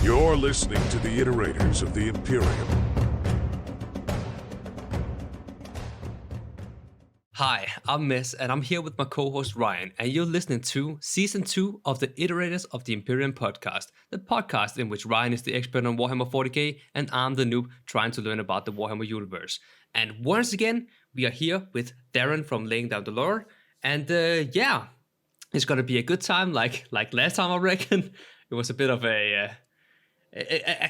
You're listening to the Iterators of the Imperium. Hi, I'm Miss, and I'm here with my co-host Ryan, and you're listening to Season 2 of the Iterators of the Imperium podcast, the podcast in which Ryan is the expert on Warhammer 40K, and I'm the noob trying to learn about the Warhammer universe. And once again, we are here with Darren from Laying Down the Lore, and it's gonna be a good time, like last time, I reckon. It was a bit of a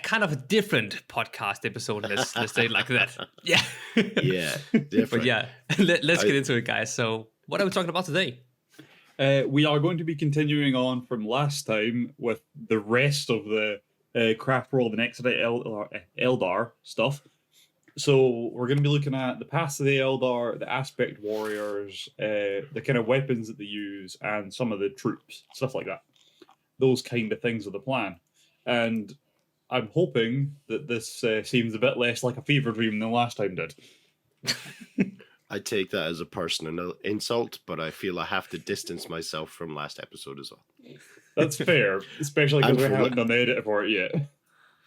kind of a different podcast episode, let's say it like that. Yeah. Yeah, different. But yeah, let's get into it, guys. So what are we talking about today? We are going to be continuing on from last time with the rest of the craft world and Eldar stuff. So we're going to be looking at the past of the Eldar, the aspect warriors, the kind of weapons that they use, and some of the troops, stuff like that. Those kind of things are the plan. And I'm hoping that this seems a bit less like a fever dream than last time did. I take that as a personal insult, but I feel I have to distance myself from last episode as well. That's fair, especially because we haven't done the edit for it yet.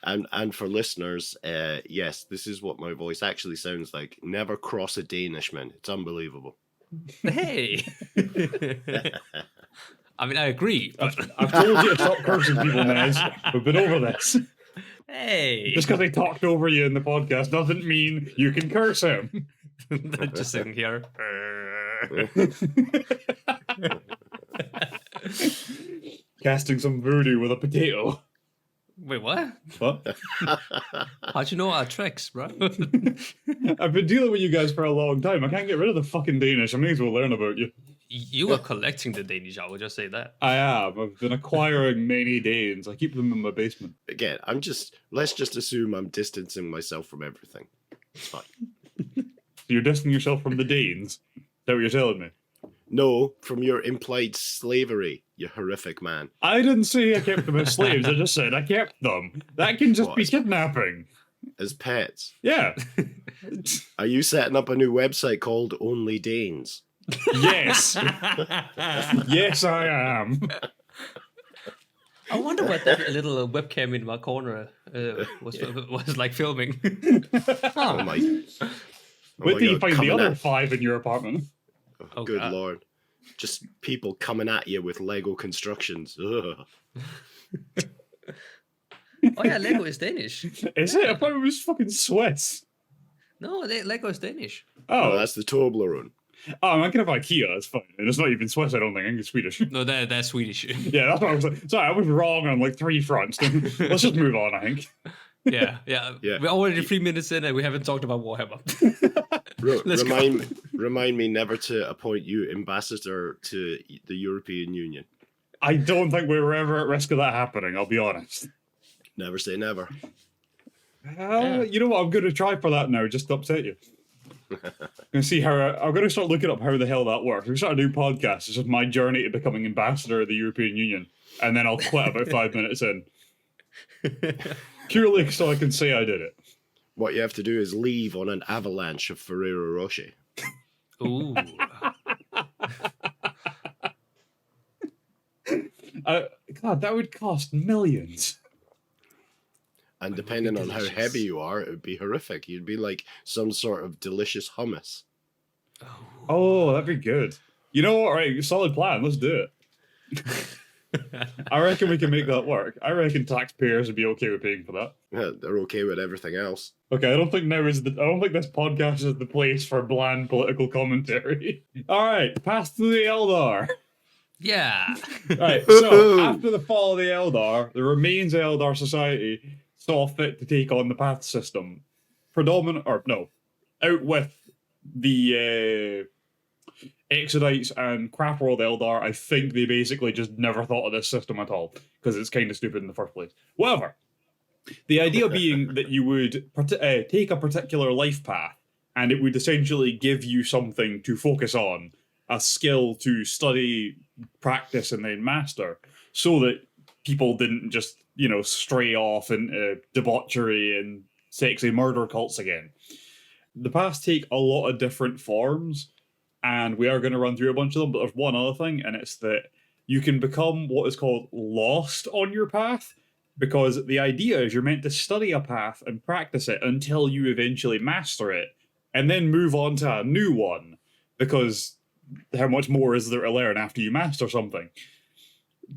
And for listeners, yes, this is what my voice actually sounds like. Never cross a Danishman. It's unbelievable. Hey! I mean, I agree. But... I've told you to stop cursing people, Nez. We've been over this. Hey! Just because they talked over you in the podcast doesn't mean you can curse him. Just sitting here. Casting some voodoo with a potato. Wait, what? What? How'd you know our tricks, bro? I've been dealing with you guys for a long time. I can't get rid of the fucking Danish. I may as well learn about you. You are collecting the Danish, I would just say that. I am. I've been acquiring many Danes. I keep them in my basement. Again, let's just assume I'm distancing myself from everything. It's fine. You're distancing yourself from the Danes? Is that what you're telling me? No, from your implied slavery, you horrific man. I didn't say I kept them as slaves. I just said I kept them. That can just be kidnapping. As pets? Yeah. Are you setting up a new website called Only Danes? Yes. Yes, I am. I wonder what that little webcam in my corner was like filming. Oh my... Wait till you find the other 5 in your apartment. Oh, good Lord. Just people coming at you with Lego constructions. Ugh. Oh yeah, Lego is Danish. Is it? I thought it was fucking Swiss. No, Lego is Danish. Oh, that's the Toblerone. Oh, I'm thinking of IKEA, it's fine. And it's not even Swiss, I don't think. I think it's Swedish. No, that's Swedish. Yeah, that's what I was like. Sorry, I was wrong on like 3 fronts. Let's just move on, I think. Yeah. We're already 3 minutes in and we haven't talked about Warhammer. Remind me never to appoint you ambassador to the European Union. I don't think we were ever at risk of that happening, I'll be honest. Never say never. You know what, I'm going to try for that now, just to upset you. I'm going to start looking up how the hell that works. We start a new podcast. It's just my journey to becoming ambassador of the European Union. And then I'll quit about 5 minutes in. Purely so I can say I did it. What you have to do is leave on an avalanche of Ferrero Rocher. Ooh. God, that would cost millions. And depending on how heavy you are, it would be horrific. You'd be like some sort of delicious hummus. Oh, that'd be good. You know what? All right, solid plan. Let's do it. I reckon we can make that work. I reckon taxpayers would be okay with paying for that. Yeah, they're okay with everything else. Okay, I don't think this podcast is the place for bland political commentary. All right, path to the Eldar. Yeah. Right, so after the fall of the Eldar, the remains of Eldar society saw fit to take on the path system. Out with the Exodites and Craft World Eldar, I think they basically just never thought of this system at all, because it's kind of stupid in the first place. Whatever. The idea being that you would take a particular life path, and it would essentially give you something to focus on, a skill to study, practice, and then master, so that people didn't just, stray off into debauchery and sexy murder cults again. The paths take a lot of different forms, and we are going to run through a bunch of them, but there's one other thing, and it's that you can become what is called lost on your path, Because the idea is you're meant to study a path and practice it until you eventually master it, and then move on to a new one. Because how much more is there to learn after you master something?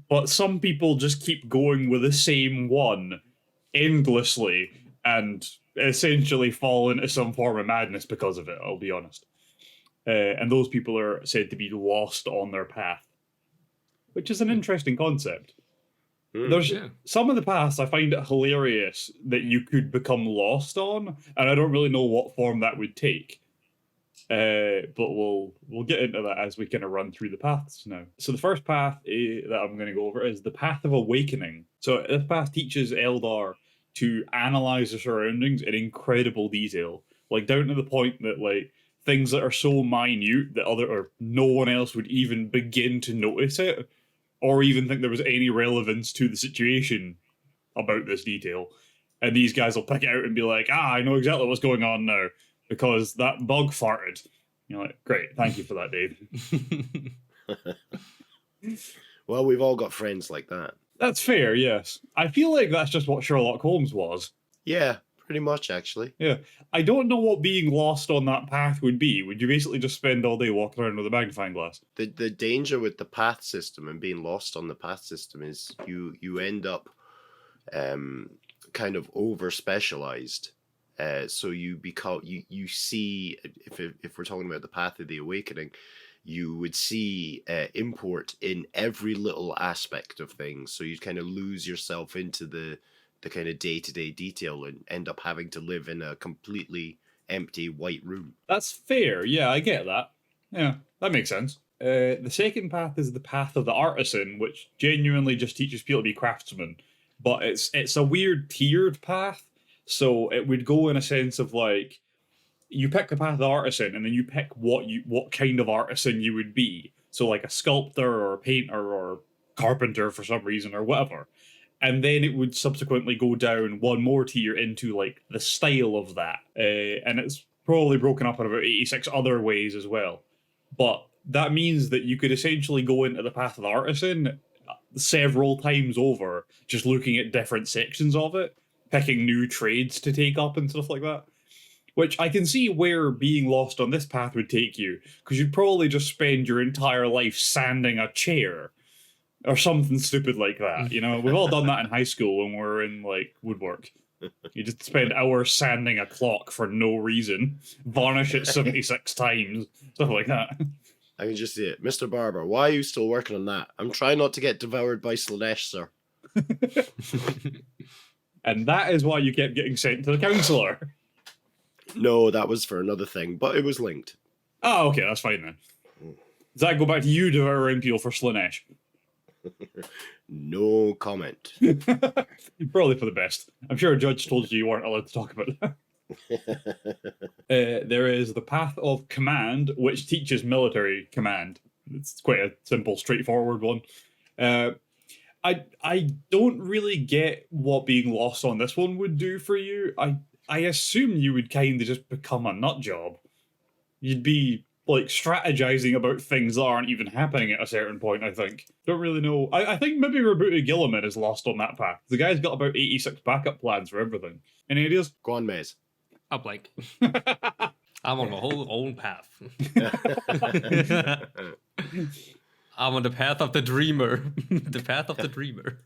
But some people just keep going with the same one endlessly and essentially fall into some form of madness because of it, I'll be honest. And those people are said to be lost on their path, which is an interesting concept. There's some of the paths I find it hilarious that you could become lost on, and I don't really know what form that would take. But we'll get into that as we kind of run through the paths now. So the first path that I'm going to go over is the Path of Awakening. So this path teaches Eldar to analyze their surroundings in incredible detail, like down to the point that like things that are so minute that no one else would even begin to notice it, or even think there was any relevance to the situation about this detail. And these guys will pick it out and be like, I know exactly what's going on now, because that bug farted. You're like, great, thank you for that, Dave. Well, we've all got friends like that. That's fair, yes. I feel like that's just what Sherlock Holmes was. Yeah, pretty much, actually. Yeah. I don't know what being lost on that path would be. Would you basically just spend all day walking around with a magnifying glass? The danger with the path system and being lost on the path system is you end up kind of over-specialized. So you see, if we're talking about the Path of the Awakening, you would see import in every little aspect of things. So you'd kind of lose yourself into the kind of day-to-day detail and end up having to live in a completely empty white room. That's fair. Yeah, I get that. Yeah, that makes sense. The second path is the Path of the Artisan, which genuinely just teaches people to be craftsmen. But it's a weird tiered path. So it would go in a sense of like, you pick the Path of the Artisan, and then you pick what kind of artisan you would be. So like a sculptor or a painter or carpenter for some reason or whatever. And then it would subsequently go down one more tier into like the style of that. And it's probably broken up in about 86 other ways as well. But that means that you could essentially go into the Path of the Artisan several times over, just looking at different sections of it, picking new trades to take up and stuff like that. Which I can see where being lost on this path would take you, because you'd probably just spend your entire life sanding a chair or something stupid like that. You know, we've all done that in high school when we're in like woodwork. You just spend hours sanding a clock for no reason, varnish it 76 times, stuff like that. I can just see it. Mr. Barber, why are you still working on that? I'm trying not to get devoured by Slanesh, sir. And that is why you kept getting sent to the counsellor. No, that was for another thing, but it was linked. Oh, okay, that's fine then. Does that go back to you devouring people for Slanesh? No comment. Probably for the best. I'm sure a judge told you weren't allowed to talk about that. There is the Path of Command, which teaches military command. It's quite a simple, straightforward one. I don't really get what being lost on this one would do for you. I assume you would kind of just become a nut job. You'd be like strategizing about things that aren't even happening at a certain point, I think. Don't really know. I think maybe Robutu Gilliman is lost on that path. The guy's got about 86 backup plans for everything. Any ideas? Go on, Maze. I'm like, I'm on my whole own path. I'm on the path of the dreamer. The path of the dreamer.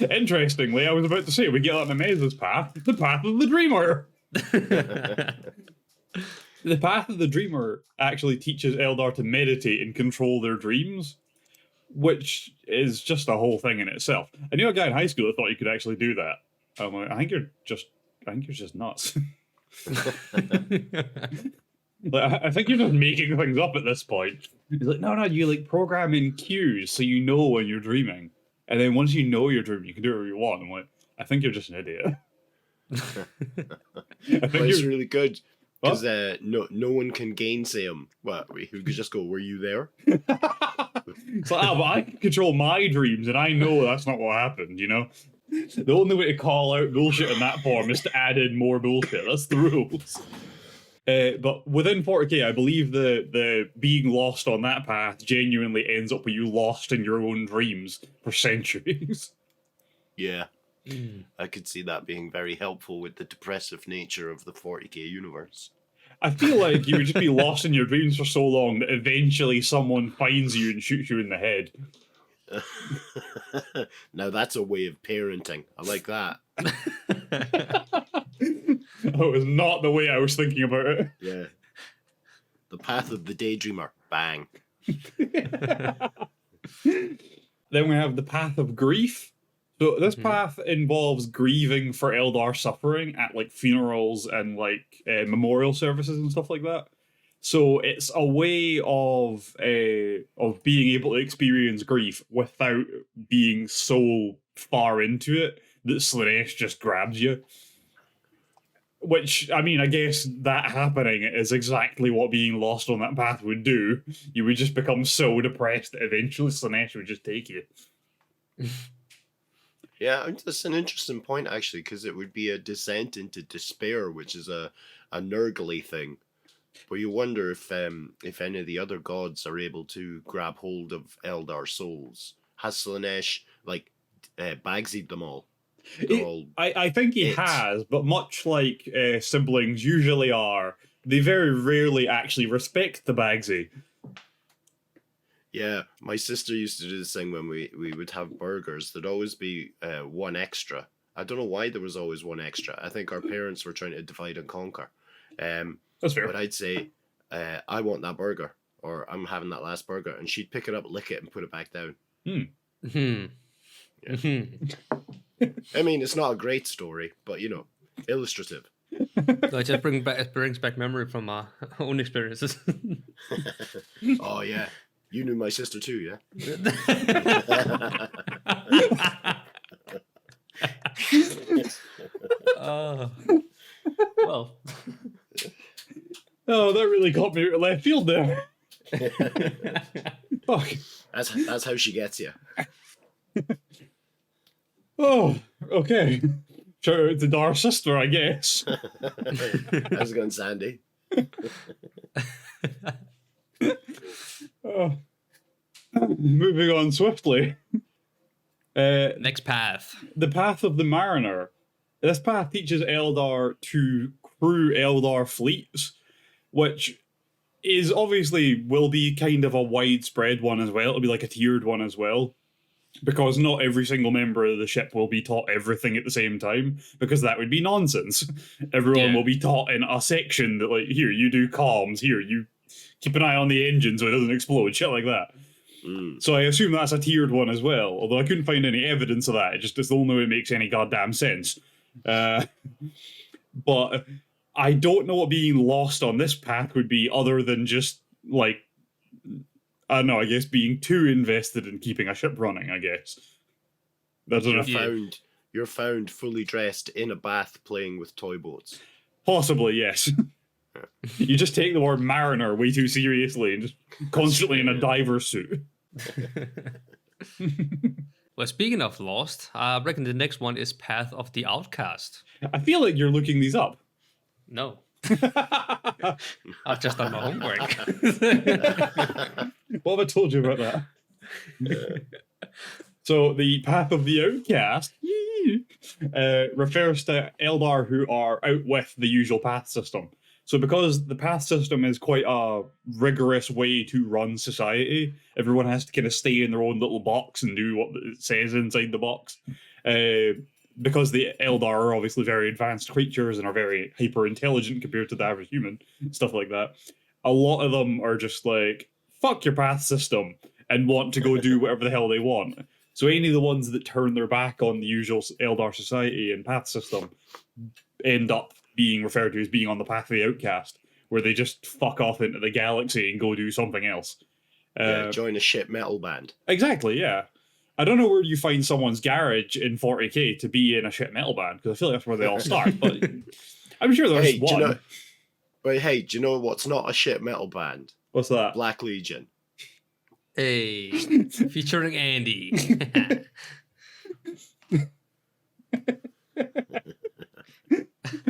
Interestingly, I was about to say, we get on the Maze's path, the path of the dreamer. The Path of the Dreamer actually teaches Eldar to meditate and control their dreams, which is just a whole thing in itself. I knew a guy in high school that thought you could actually do that. I'm like, I think you're just nuts. Like, I think you're just making things up at this point. He's like, no, you like program in cues so you know when you're dreaming. And then once you know you're dreaming, you can do whatever you want. I'm like, I think you're just an idiot. I think it's really good. Because no one can gainsay him. What? Who could just go, were you there? It's like, but I can control my dreams, and I know that's not what happened, you know? The only way to call out bullshit in that form is to add in more bullshit. That's the rules. But within 40K, I believe the being lost on that path genuinely ends up with you lost in your own dreams for centuries. Yeah. I could see that being very helpful with the depressive nature of the 40k universe. I feel like you would just be lost in your dreams for so long that eventually someone finds you and shoots you in the head. Now that's a way of parenting. I like that. That was not the way I was thinking about it. Yeah. The path of the daydreamer. Bang. Then we have the path of grief. So this path involves grieving for Eldar suffering at like funerals and like memorial services and stuff like that. So it's a way of being able to experience grief without being so far into it that Slaanesh just grabs you. Which, I mean, I guess that happening is exactly what being lost on that path would do. You would just become so depressed that eventually Slaanesh would just take you. Yeah, that's an interesting point, actually, because it would be a descent into despair, which is a Nurgly thing. But you wonder if any of the other gods are able to grab hold of Eldar souls. Has Slaanesh, like, Bagsied them all? I think he has, but much like siblings usually are, they very rarely actually respect the Bagsy. Yeah, my sister used to do this thing when we would have burgers. There'd always be one extra. I don't know why there was always one extra. I think our parents were trying to divide and conquer. That's fair. But I'd say, I want that burger, or I'm having that last burger, and she'd pick it up, lick it, and put it back down. Yeah. I mean, it's not a great story, but, you know, illustrative. So it just brings back memory from our own experiences. Oh, yeah. You knew my sister too, yeah? Well. Oh, that really got me left field there. Fuck. That's how she gets you. Oh, okay. Shout out to Dhar's sister, I guess. How's it going, Sandy? Oh. Moving on swiftly. Next path. The Path of the Mariner. This path teaches Eldar to crew Eldar fleets, which is obviously will be kind of a widespread one as well. It'll be like a tiered one as well. Because not every single member of the ship will be taught everything at the same time, because that would be nonsense. Everyone will be taught in a section that, like, here, you do comms, here, you keep an eye on the engine so it doesn't explode, shit like that. So I assume that's a tiered one as well, although I couldn't find any evidence of that. It's the only way it makes any goddamn sense. But I don't know what being lost on this path would be other than just, like, I don't know, I guess being too invested in keeping a ship running, I guess. You're found fully dressed in a bath playing with toy boats. Possibly, yes. You just take the word mariner way too seriously and just constantly in a diver suit. Well, speaking of Lost, I reckon the next one is Path of the Outcast. I feel like you're looking these up. No. I've just done my homework. What have I told you about that? So the Path of the Outcast refers to Eldar who are out with the usual path system. So because the path system is quite a rigorous way to run society, everyone has to kind of stay in their own little box and do what it says inside the box. Because the Eldar are obviously very advanced creatures and are very hyper-intelligent compared to the average human, stuff like that, a lot of them are just like, fuck your path system, and want to go do whatever the hell they want. So any of the ones that turn their back on the usual Eldar society and path system end up being referred to as being on the Path of the Outcast, where they just fuck off into the galaxy and go do something else. Join a shit metal band. Exactly, yeah. I don't know where you find someone's garage in 40k to be in a shit metal band, because I feel like that's where they all start, but I'm sure there's one. Do you know what's not a shit metal band? What's that? Black Legion. Hey, featuring Andy.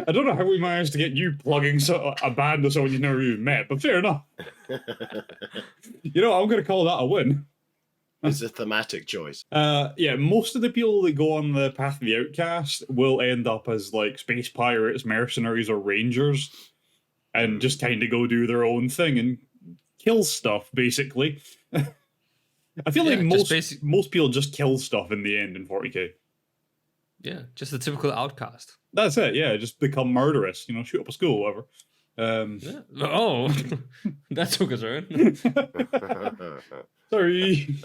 I don't know how we managed to get you plugging a band of someone you've never even met, but fair enough. You know, I'm going to call that a win. It's a thematic choice. Yeah, most of the people that go on the path of the outcast will end up as like space pirates, mercenaries, or rangers, and just kind of go do their own thing and kill stuff, basically. I feel like most people just kill stuff in the end in 40k. Yeah, just a typical outcast. That's it, yeah, just become murderous, shoot up a school, whatever. Yeah. Oh, that took a turn. Sorry.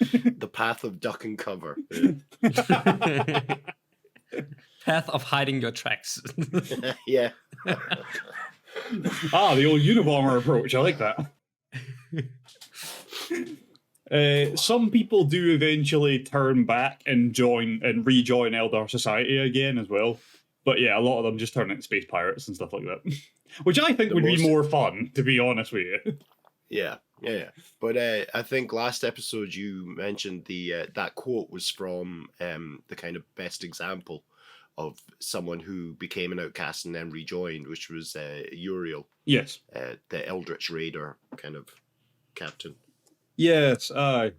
The path of duck and cover. Path of hiding your tracks. Yeah. The old Unabomber approach, I like that. Some people do eventually turn back and rejoin Eldar society again as well. But yeah, a lot of them just turn into space pirates and stuff like that. Which I think would be more fun, to be honest with you. Yeah. But I think last episode you mentioned that quote was from the kind of best example of someone who became an outcast and then rejoined, which was Uriel. Yes. The Eldritch Raider kind of captain. Yes, I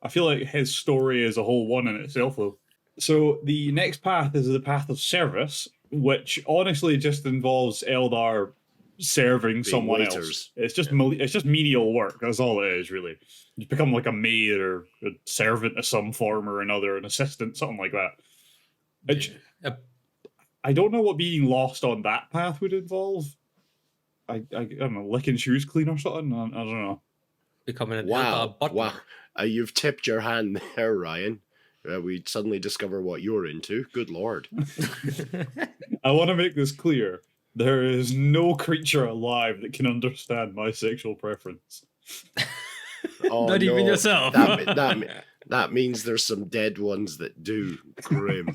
feel like his story is a whole one in itself, though. So the next path is the path of service, which honestly just involves Eldar serving someone else. It's just menial work. That's all it is, really. You become like a maid or a servant of some form or another, an assistant, something like that. I don't know what being lost on that path would involve. I don't know, licking shoes clean or something. I don't know. Becoming an Eldar butler. Wow. You've tipped your hand there, Ryan. We suddenly discover what you're into. Good Lord. I want to make this clear. There is no creature alive that can understand my sexual preference. Oh, Not even yourself. That means there's some dead ones that do. Grim.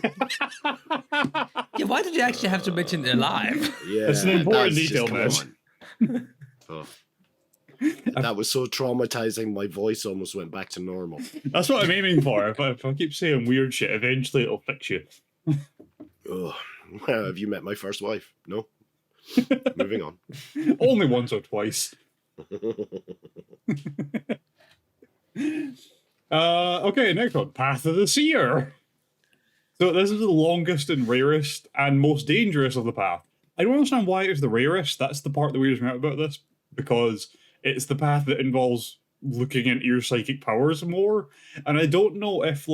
Yeah, why did you actually have to mention alive? Yeah, it's an important detail, man. Oh. That was so traumatizing, my voice almost went back to normal. That's what I'm aiming for. If I keep saying weird shit, eventually it'll fix you. Oh, well, have you met my first wife? No? Moving on. Only once or twice. Okay, next one. Path of the Seer. So this is the longest and rarest and most dangerous of the path. I don't understand why it's the rarest. That's the part that weirds me out about this. Because it's the path that involves looking into your psychic powers more. And I don't know if,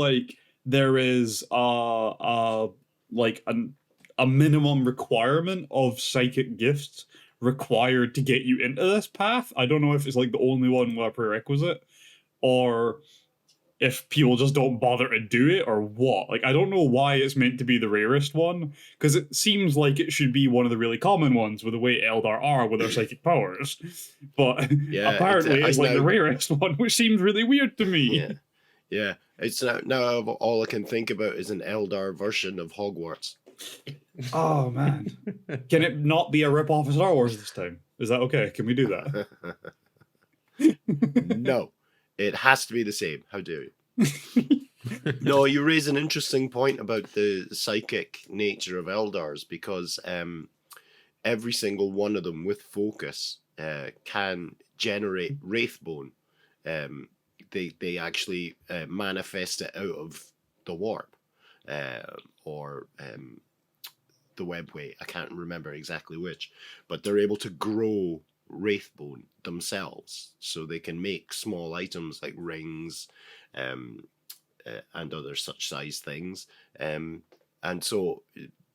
there is a minimum requirement of psychic gifts required to get you into this path. I don't know if it's, the only one with a prerequisite. Or if people just don't bother to do it or what. I don't know why it's meant to be the rarest one, because it seems like it should be one of the really common ones with the way Eldar are with their psychic powers. But yeah, apparently it's the rarest one, which seems really weird to me. Yeah. It's now all I can think about is an Eldar version of Hogwarts. Oh, man. Can it not be a rip-off of Star Wars this time? Is that okay? Can we do that? No. It has to be the same. How dare you? No, you raise an interesting point about the psychic nature of Eldars, because every single one of them with focus can generate Wraithbone. They actually manifest it out of the warp or the webway. I can't remember exactly which, but they're able to grow Wraithbone themselves, so they can make small items like rings and other such size things, and so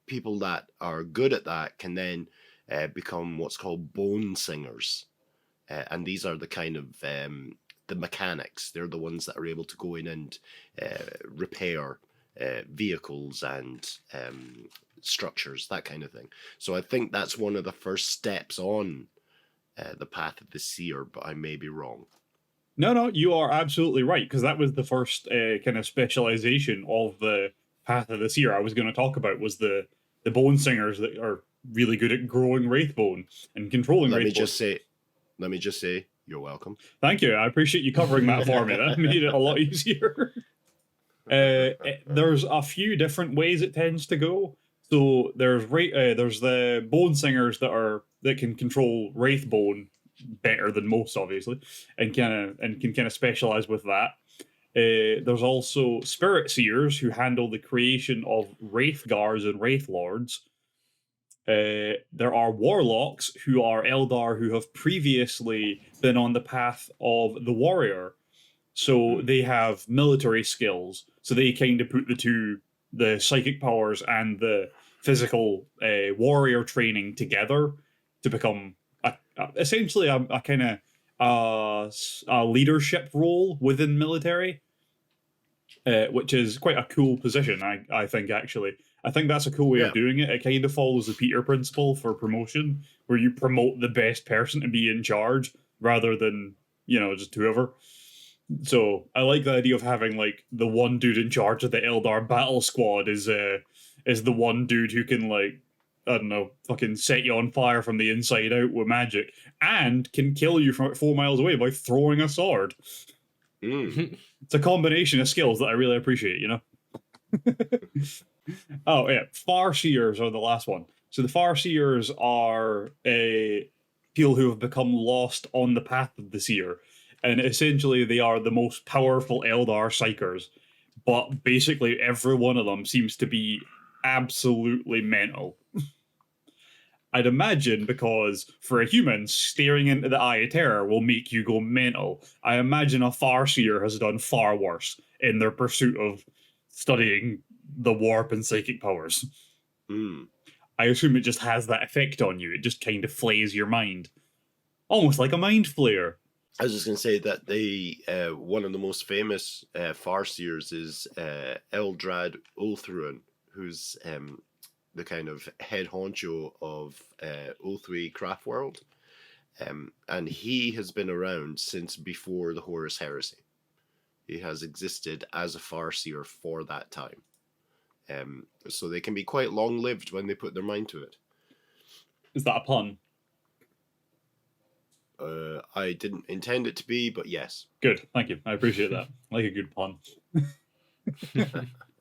people that are good at that can then become what's called bone singers, and these are the kind of the mechanics. They're the ones that are able to go in and repair vehicles and structures, that kind of thing. So I think that's one of the first steps on the path of the Seer, but I may be wrong. No, you are absolutely right, because that was the first kind of specialization of the path of the Seer I was going to talk about, was the bone singers that are really good at growing Wraithbone and controlling Wraithbone. Let me just say, you're welcome. Thank you. I appreciate you covering that for me. That made it a lot easier. There's a few different ways it tends to go. So there's the bone singers that can control Wraithbone better than most, obviously, and can kind of specialize with that. There's also Spirit Seers who handle the creation of Wraith Guards and Wraith Lords. There are Warlocks who are Eldar who have previously been on the path of the Warrior. So they have military skills. So they kind of put the psychic powers and the physical warrior training together to become essentially a kind of a leadership role within military. Which is quite a cool position, I think, actually. I think that's a cool way of doing it. It kind of follows the Peter principle for promotion, where you promote the best person to be in charge, rather than, just whoever. So, I like the idea of having, like, the one dude in charge of the Eldar battle squad is the one dude who can, like, I don't know, fucking set you on fire from the inside out with magic, and can kill you from 4 miles away by throwing a sword. It's a combination of skills that I really appreciate, Oh, yeah. Farseers are the last one. So the Farseers are people who have become lost on the path of the Seer. And essentially, they are the most powerful Eldar psychers. But basically, every one of them seems to be absolutely mental. I'd imagine because for a human, staring into the eye of terror will make you go mental. I imagine a Farseer has done far worse in their pursuit of studying the warp and psychic powers. I assume it just has that effect on you. It just kind of flays your mind. Almost like a mind flayer. I was just going to say that one of the most famous Farseers is Eldrad Ulthuan, who's the kind of head honcho of O3 Craft World. And he has been around since before the Horus Heresy. He has existed as a Farseer for that time. So they can be quite long-lived when they put their mind to it. Is that a pun? I didn't intend it to be, but yes. Good, thank you. I appreciate that. I like a good pun.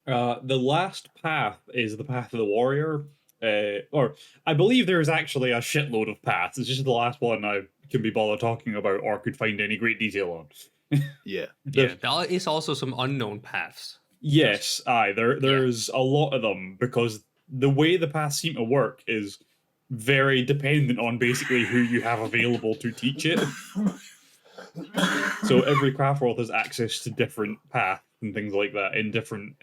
The last path is the path of the warrior. Or I believe there is actually a shitload of paths. It's just the last one I can be bothered talking about or could find any great detail on. Yeah, there is also some unknown paths. Yes, there's a lot of them, because the way the paths seem to work is very dependent on basically who you have available to teach it. So every craft world has access to different paths and things like that in different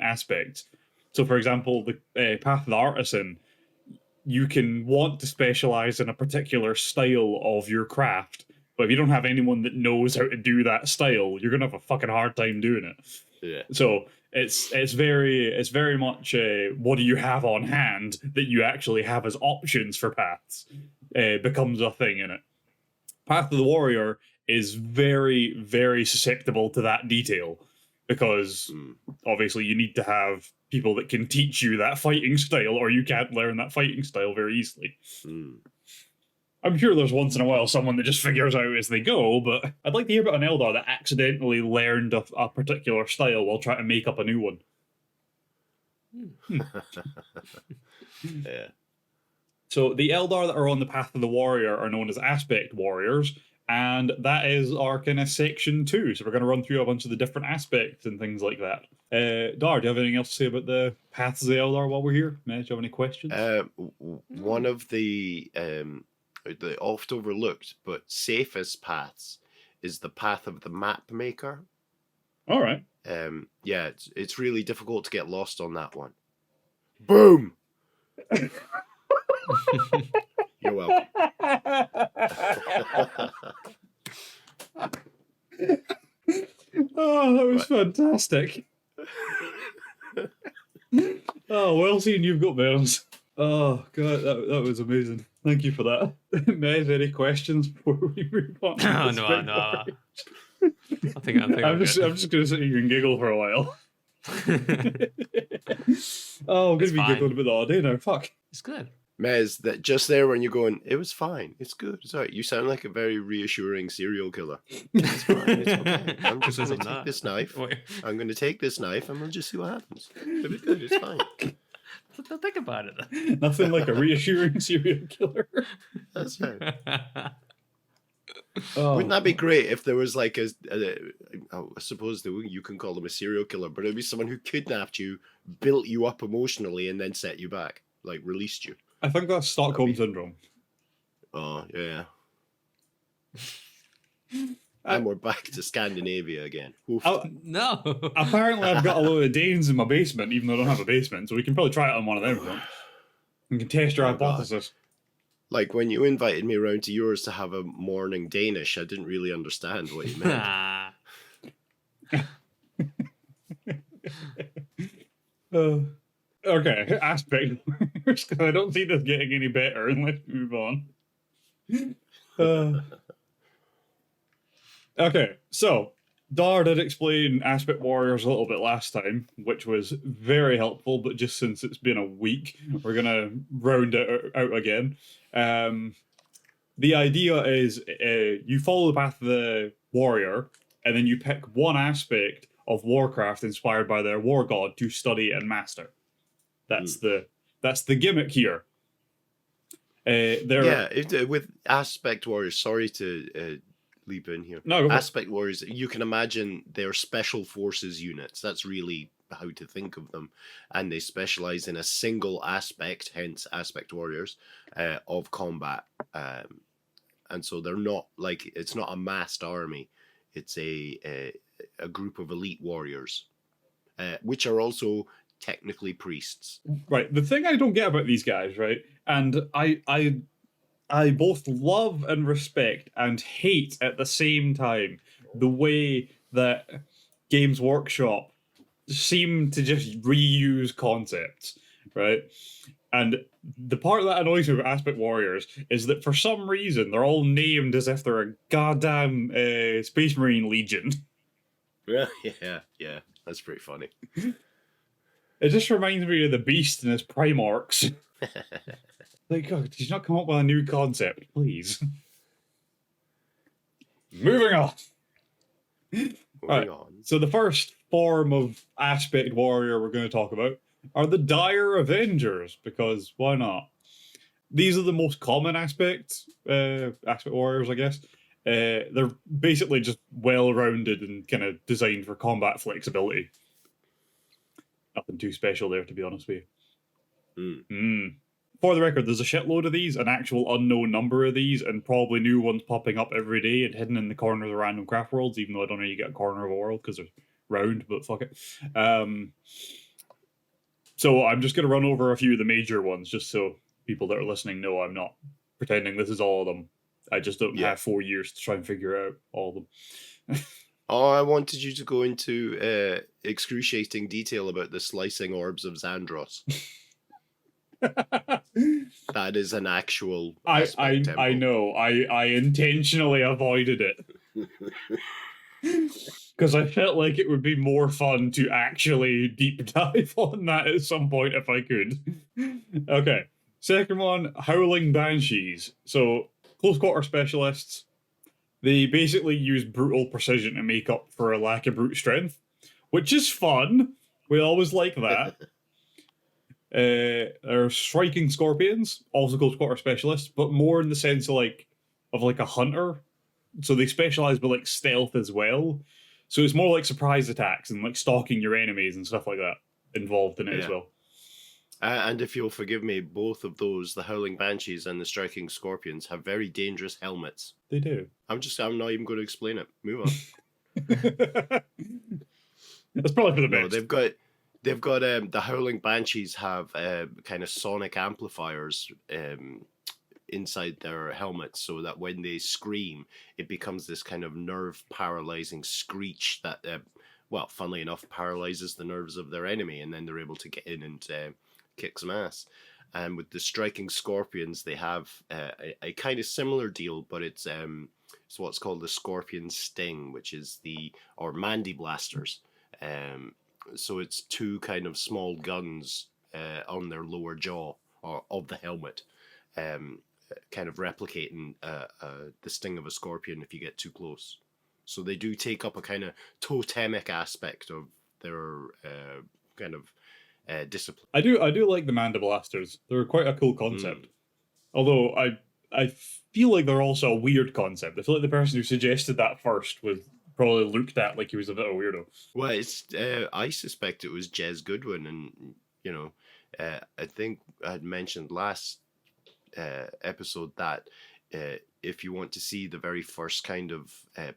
aspects. So, for example, the path of the artisan, you can want to specialize in a particular style of your craft, but if you don't have anyone that knows how to do that style, you're gonna have a fucking hard time doing it. Yeah. So it's very much what do you have on hand that you actually have as options for paths becomes a thing in it. Path of the Warrior is very, very susceptible to that detail, because obviously you need to have people that can teach you that fighting style, or you can't learn that fighting style very easily. I'm sure there's once in a while someone that just figures out as they go, but I'd like to hear about an Eldar that accidentally learned a particular style while trying to make up a new one. Yeah. So the Eldar that are on the path of the warrior are known as aspect warriors, and that is our kind of section 2. So we're going to run through a bunch of the different aspects and things like that. Dhar, do you have anything else to say about the paths of the Eldar while we're here? Do you have any questions? One of the oft overlooked but safest paths is the path of the map maker. All right. Yeah, it's really difficult to get lost on that one. Boom! You're welcome. Oh, that was fantastic. Oh, well seen, you've got Burns. Oh, God, that was amazing. Thank you for that. Ned, any questions before we move on? No. I think I'm just going to sit here and giggle for a while. Oh, I'm going to be giggling about that all day now. Fuck. It's good. Mez, that just there when you're going, it was fine. It's good. It's all right. You sound like a very reassuring serial killer. It's fine. It's okay. I'm just going to take this knife. I'm going to take this knife and we'll just see what happens. It'll be good. It's fine. Don't think about it. Nothing like a reassuring serial killer. That's right. Wouldn't that be great if there was like I suppose you can call them a serial killer, but it'd be someone who kidnapped you, built you up emotionally, and then set you back, like released you. I think that's Stockholm Syndrome. Oh, yeah. And we're back to Scandinavia again. Oof. No. Apparently, I've got a load of Danes in my basement, even though I don't have a basement, so we can probably try it on one of them if you want. We can test your hypothesis. Like when you invited me around to yours to have a morning Danish, I didn't really understand what you meant. Okay, aspect. I don't see this getting any better unless we move on. Okay, so Dhar did explain Aspect Warriors a little bit last time, which was very helpful, but just since it's been a week, we're going to round it out again. The idea is you follow the path of the warrior, and then you pick one aspect of Warcraft inspired by their war god to study and master. That's the gimmick here. With Aspect Warriors, sorry to leap in here. No, Aspect Warriors, you can imagine they're special forces units. That's really how to think of them. And they specialize in a single aspect, hence Aspect Warriors, of combat. And so they're not like, it's not a massed army. It's a group of elite warriors, which are also technically priests. Right. The thing I don't get about these guys, right, and I both love and respect and hate at the same time the way that Games Workshop seem to just reuse concepts, right? And the part that annoys me about Aspect Warriors is that for some reason they're all named as if they're a goddamn Space Marine Legion. Yeah, that's pretty funny. It just reminds me of the Beast and his Primarchs. Like, oh, did you not come up with a new concept, please? Moving on. Moving on. So the first form of Aspect Warrior we're going to talk about are the Dire Avengers, because why not? These are the most common Aspect Warriors, I guess. They're basically just well-rounded and kind of designed for combat flexibility. Nothing too special there, to be honest with you. For the record, there's a shitload of these, an actual unknown number of these, and probably new ones popping up every day and hidden in the corner of the random craft worlds, even though I don't know you get a corner of a world because they're round, but fuck it. So I'm just going to run over a few of the major ones, just so people that are listening know I'm not pretending this is all of them. I just don't have 4 years to try and figure out all of them. Oh, I wanted you to go into excruciating detail about the slicing orbs of Xandros. That is an actual I know. I intentionally avoided it. Because I felt like it would be more fun to actually deep dive on that at some point if I could. Okay. Second one, Howling Banshees. So, close quarter specialists. They basically use brutal precision to make up for a lack of brute strength, which is fun. We always like that. They're striking scorpions, also close quarter specialists, but more in the sense of like a hunter. So they specialize with like stealth as well. So it's more like surprise attacks and like stalking your enemies and stuff like that involved in it as well. And if you'll forgive me, both of those, the Howling Banshees and the Striking Scorpions, have very dangerous helmets. They do. I'm not even going to explain it. Move on. That's probably for the best. No, they've got the Howling Banshees have kind of sonic amplifiers inside their helmets, so that when they scream, it becomes this kind of nerve paralyzing screech that, funnily enough, paralyzes the nerves of their enemy, and then they're able to get in and kick some ass. And with the Striking Scorpions, they have a kind of similar deal, but it's what's called the Scorpion Sting, which is or Mandy Blasters. So it's two kind of small guns on their lower jaw or of the helmet, kind of replicating the sting of a scorpion if you get too close. So they do take up a kind of totemic aspect of their kind of discipline. I do like the Mandiblasters. They're quite a cool concept. Although I feel like they're also a weird concept. I feel like the person who suggested that first was probably looked at like he was a bit of a weirdo. Well, it's I suspect it was Jez Goodwin, and you know, I think I had mentioned last episode that if you want to see the very first kind of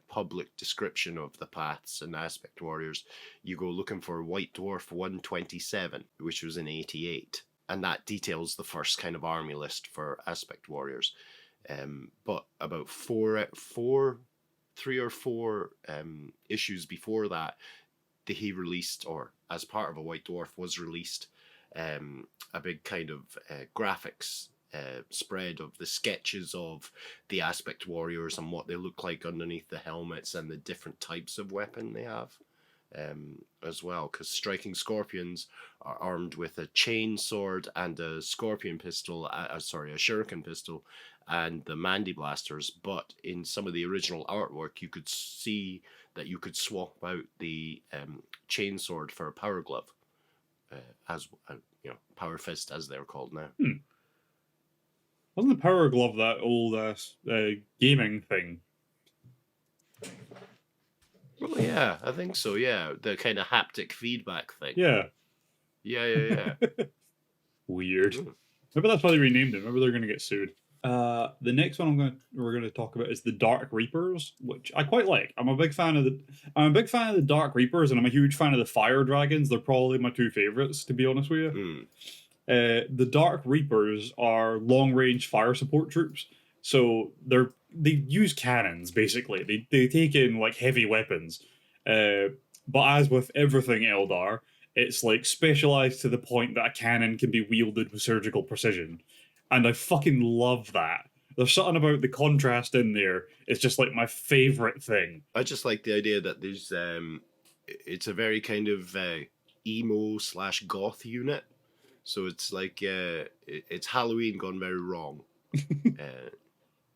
public description of the paths and aspect warriors, you go looking for White Dwarf 127, which was in 88, and that details the first kind of army list for aspect warriors. But about three or four issues before that, he released, or as part of a White Dwarf was released, a big kind of graphics spread of the sketches of the aspect warriors and what they look like underneath the helmets and the different types of weapon they have as well, because striking scorpions are armed with a chain sword and a scorpion pistol, a shuriken pistol, and the Mandy blasters. But in some of the original artwork, you could see that you could swap out the chain sword for a power glove, as power fist as they're called now. Wasn't the Power Glove that old gaming thing? Well, yeah, I think so. Yeah, the kind of haptic feedback thing. Yeah. Yeah. Weird. Maybe that's why they renamed it. Maybe they're going to get sued. The next one we're going to talk about is the Dark Reapers, which I quite like. I'm a big fan of the Dark Reapers, and I'm a huge fan of the Fire Dragons. They're probably my two favorites, to be honest with you. The Dark Reapers are long-range fire support troops, so they use cannons basically. They take in like heavy weapons, but as with everything Eldar, it's like specialized to the point that a cannon can be wielded with surgical precision, and I fucking love that. There's something about the contrast in there. It's just like my favorite thing. I just like the idea that there's it's a very kind of emo/goth unit. So it's like it's Halloween gone very wrong,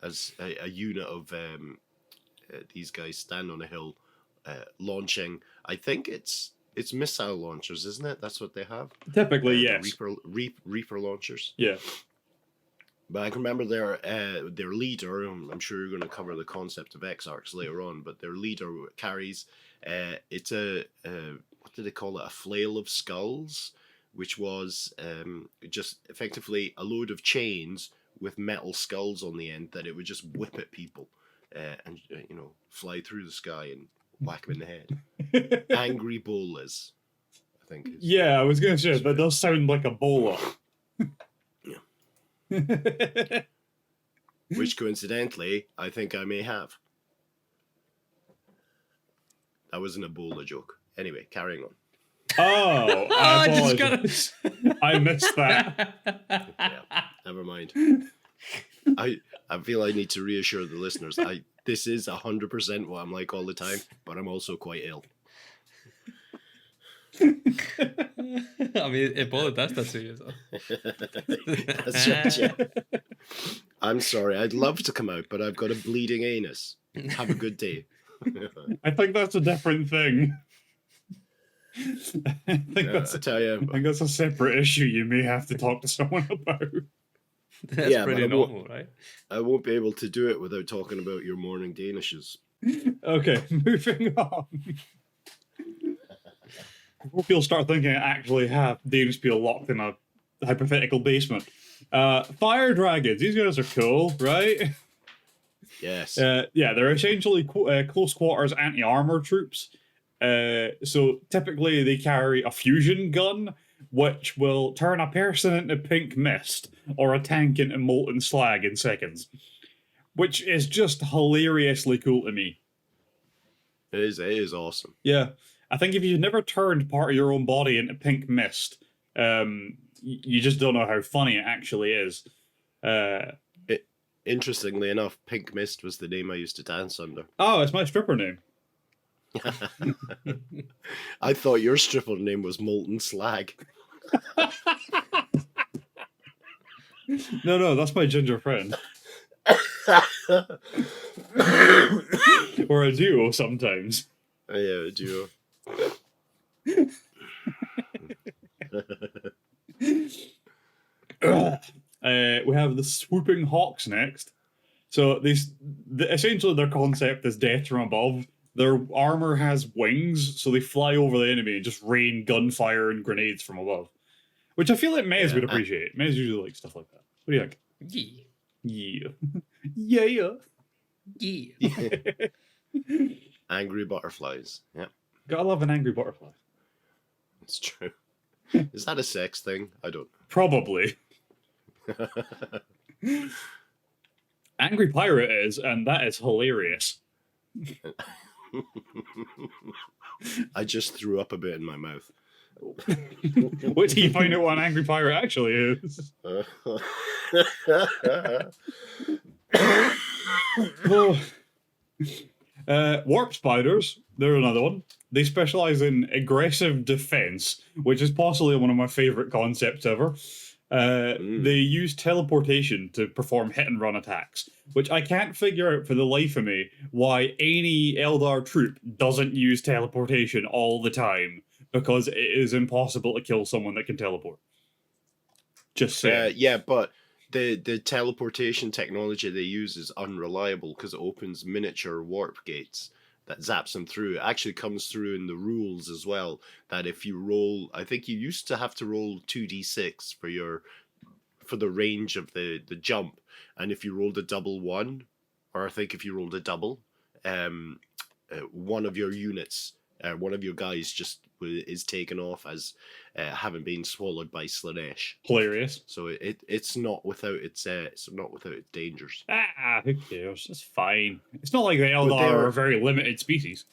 as a unit of these guys stand on a hill, launching. I think it's missile launchers, isn't it? That's what they have. Typically, yes. Reaper launchers. Yeah. But I can remember their leader. I'm sure you're going to cover the concept of Exarchs later on. But their leader carries it's a what did they call it? A flail of skulls, which was just effectively a load of chains with metal skulls on the end that it would just whip at people and fly through the sky and whack them in the head. Angry bolas, I think. Yeah, I was going to say that does sound like a bola. Which coincidentally, I think I may have. That was an Ebola joke. Anyway, carrying on. Oh, I missed that. Yeah, never mind. I feel I need to reassure the listeners. This is 100% what I'm like all the time, but I'm also quite ill. I mean, Ebola does that to you, so. That's right, yeah. I'm sorry, I'd love to come out, but I've got a bleeding anus. Have a good day. I think that's a different thing. I think that's a separate issue you may have to talk to someone about. That's pretty normal, right? I won't be able to do it without talking about your morning Danishes. Okay, moving on. I hope you'll start thinking I actually have Danish people locked in a hypothetical basement. Fire Dragons, these guys are cool, right? Yes. Yeah, they're essentially close quarters anti-armor troops. So typically they carry a fusion gun, which will turn a person into pink mist or a tank into molten slag in seconds, which is just hilariously cool to me. It is awesome. Yeah, I think if you've never turned part of your own body into pink mist, you just don't know how funny it actually is. Interestingly enough, Pink Mist was the name I used to dance under. Oh, it's my stripper name. I thought your stripper name was Molten Slag. No, that's my ginger friend. Or a duo sometimes. Yeah, a duo. We have the Swooping Hawks next. So essentially their concept is death from above. Their armor has wings, so they fly over the enemy and just rain gunfire and grenades from above. Which I feel like Mez would appreciate. Mez usually likes stuff like that. What do you think? Yeah. Yeah. Yeah. Angry butterflies. Yeah, Gotta love an angry butterfly. it's true. Is that a sex thing? I don't Probably. know. Angry pirate is, and that is hilarious. I just threw up a bit in my mouth. Wait till you find out what an angry pirate actually is. Warp spiders, they're another one. They specialize in aggressive defense, which is possibly one of my favorite concepts ever. They use teleportation to perform hit and run attacks, which I can't figure out for the life of me why any Eldar troop doesn't use teleportation all the time, because it is impossible to kill someone that can teleport. Just saying. Yeah, but the teleportation technology they use is unreliable because it opens miniature warp gates that zaps them through. It actually comes through in the rules as well, that if you roll, I think you used to have to roll 2d6 for the range of the jump, and if you rolled a double one, or I think if you rolled a double, one of your units, one of your guys just is taken off as having been swallowed by Slanesh. Hilarious. So it's not without its dangers. Who cares? It's fine. It's not like the Eldar they're- are a very limited species.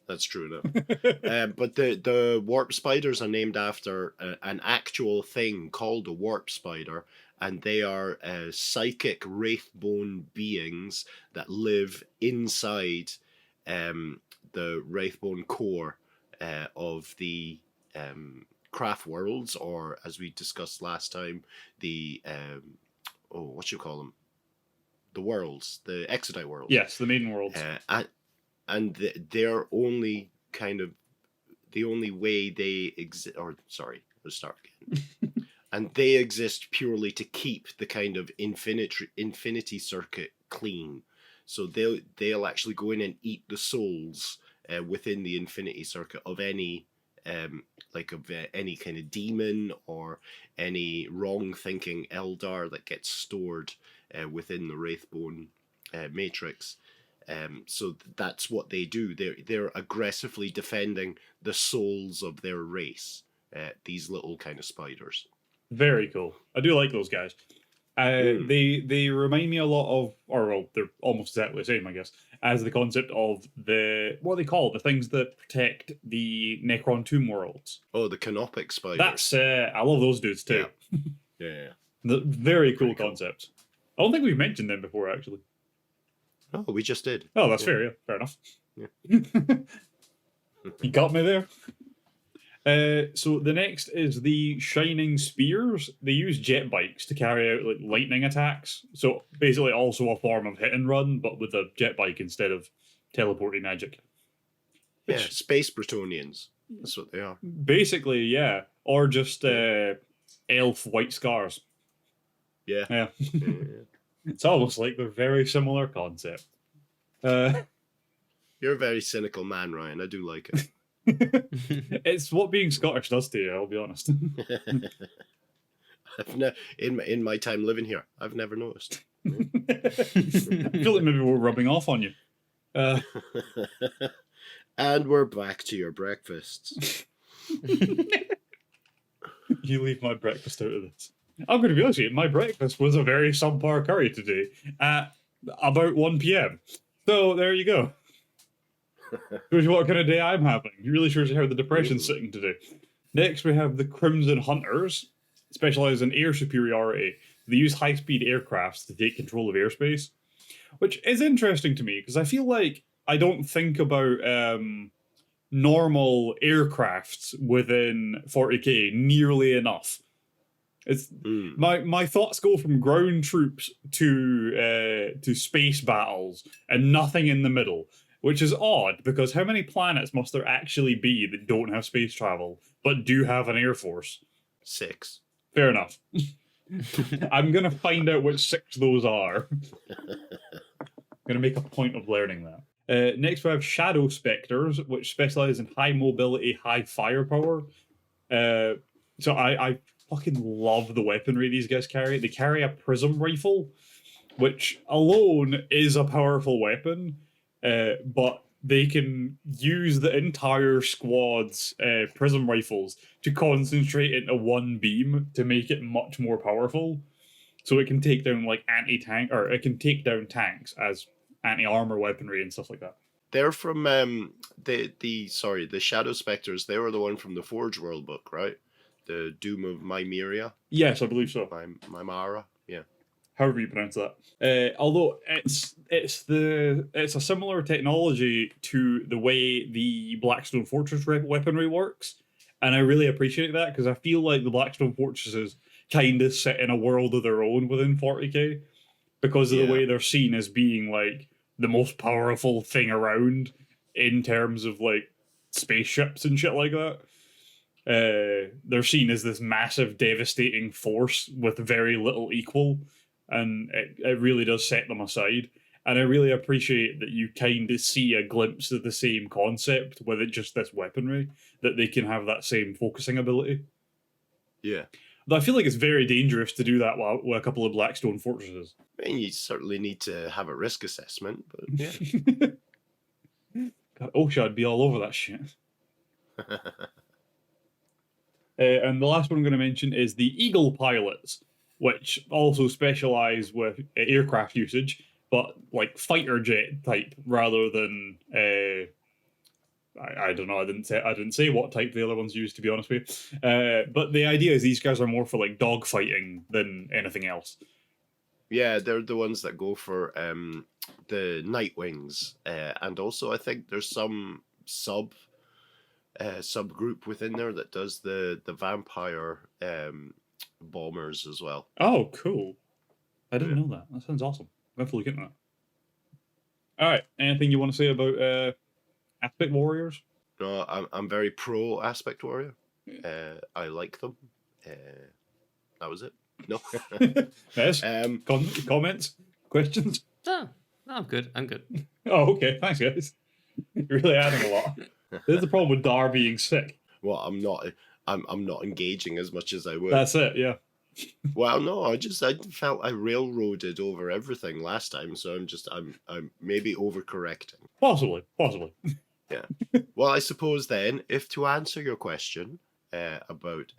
That's true enough. But the warp spiders are named after an actual thing called a warp spider, and they are psychic wraithbone beings that live inside the wraithbone core of the craft worlds, or as we discussed last time, the what you call them? The worlds, the Exodite worlds. Yes, the maiden worlds. And they're only kind of the only way they exist. Or sorry, let's start again. And they exist purely to keep the kind of infinity circuit clean. So they'll actually go in and eat the souls within the infinity circuit of any any kind of demon or any wrong thinking Eldar that gets stored within the Wraithbone matrix. So that's what they do. They're aggressively defending the souls of their race. These little kind of spiders. Very cool. I do like those guys. They remind me a lot of, or well, they're almost exactly the same, I guess, as the concept of what they call the things that protect the Necron Tomb worlds. Oh, the canopic spiders. That's I love those dudes too. Yeah. The very cool Pretty cool. concept. I don't think we've mentioned them before, actually. Oh, we just did. Oh, that's fair. Yeah, fair enough. Yeah. You got me there. So the next is the Shining Spears. They use jet bikes to carry out like lightning attacks. So basically, also a form of hit and run, but with a jet bike instead of teleporting magic. Yeah, space Bretonians. That's what they are. Basically, yeah, or just elf white scars. Yeah. Yeah, Yeah. it's almost like they're very similar concept. You're a very cynical man, Ryan. I do like it. It's what being Scottish does to you. I'll be honest. In my time living here, I've never noticed. I feel like maybe we're rubbing off on you. And we're back to your breakfasts. You leave my breakfast out of this. I'm going to be honest with you, my breakfast was a very subpar curry today at about 1 p.m. So there you go. Shows you what kind of day I'm having. You really shows you how the depression's sitting today. Next, we have the Crimson Hunters, specialize in air superiority. They use high-speed aircrafts to take control of airspace, which is interesting to me because I feel like I don't think about normal aircrafts within 40k nearly enough. It's my thoughts go from ground troops to space battles and nothing in the middle, which is odd because how many planets must there actually be that don't have space travel but do have an air force? 6. Fair enough. I'm going to find out which 6 those are. I'm going to make a point of learning that. Next, we have Shadow Spectres, which specialize in high mobility, high firepower. So I fucking love the weaponry these guys carry. They carry a prism rifle, which alone is a powerful weapon, but they can use the entire squad's prism rifles to concentrate into one beam to make it much more powerful. So it can take down like anti-tank, or it can take down tanks as anti-armor weaponry and stuff like that. They're from the Shadow Spectres. They were the one from the Forge World book, right? The Doom of Mymeria. Yes, I believe so. Mymara, yeah. However you pronounce that. Although it's a similar technology to the way the Blackstone Fortress weaponry works, and I really appreciate that because I feel like the Blackstone Fortresses kind of sit in a world of their own within 40k because of the way they're seen as being like the most powerful thing around in terms of like spaceships and shit like that. They're seen as this massive, devastating force with very little equal, and it really does set them aside. And I really appreciate that you kind of see a glimpse of the same concept with it, just this weaponry, that they can have that same focusing ability. Yeah. Though I feel like it's very dangerous to do that with a couple of Blackstone Fortresses. I mean, you certainly need to have a risk assessment, but yeah. God, OSHA would be all over that shit. And the last one I'm going to mention is the Eagle pilots, which also specialize with aircraft usage, but like fighter jet type rather than I don't know. I didn't say what type the other ones use, to be honest with you. But the idea is these guys are more for like dogfighting than anything else. Yeah, they're the ones that go for the Nightwings, and also I think there's some subgroup within there that does the vampire bombers as well. Oh, cool! I didn't know that. That sounds awesome. I have to look into that. All right. Anything you want to say about Aspect Warriors? No, I'm very pro Aspect Warrior. I like them. That was it. No. Yes. Comments? Questions? No, I'm good. Oh, okay. Thanks, guys. You're really adding a lot. There's the problem with Dhar being sick. Well, I'm not engaging as much as I would. That's it, yeah. Well, no, I felt I railroaded over everything last time, so I'm maybe overcorrecting. Possibly. Yeah. Well, I suppose then, if to answer your question about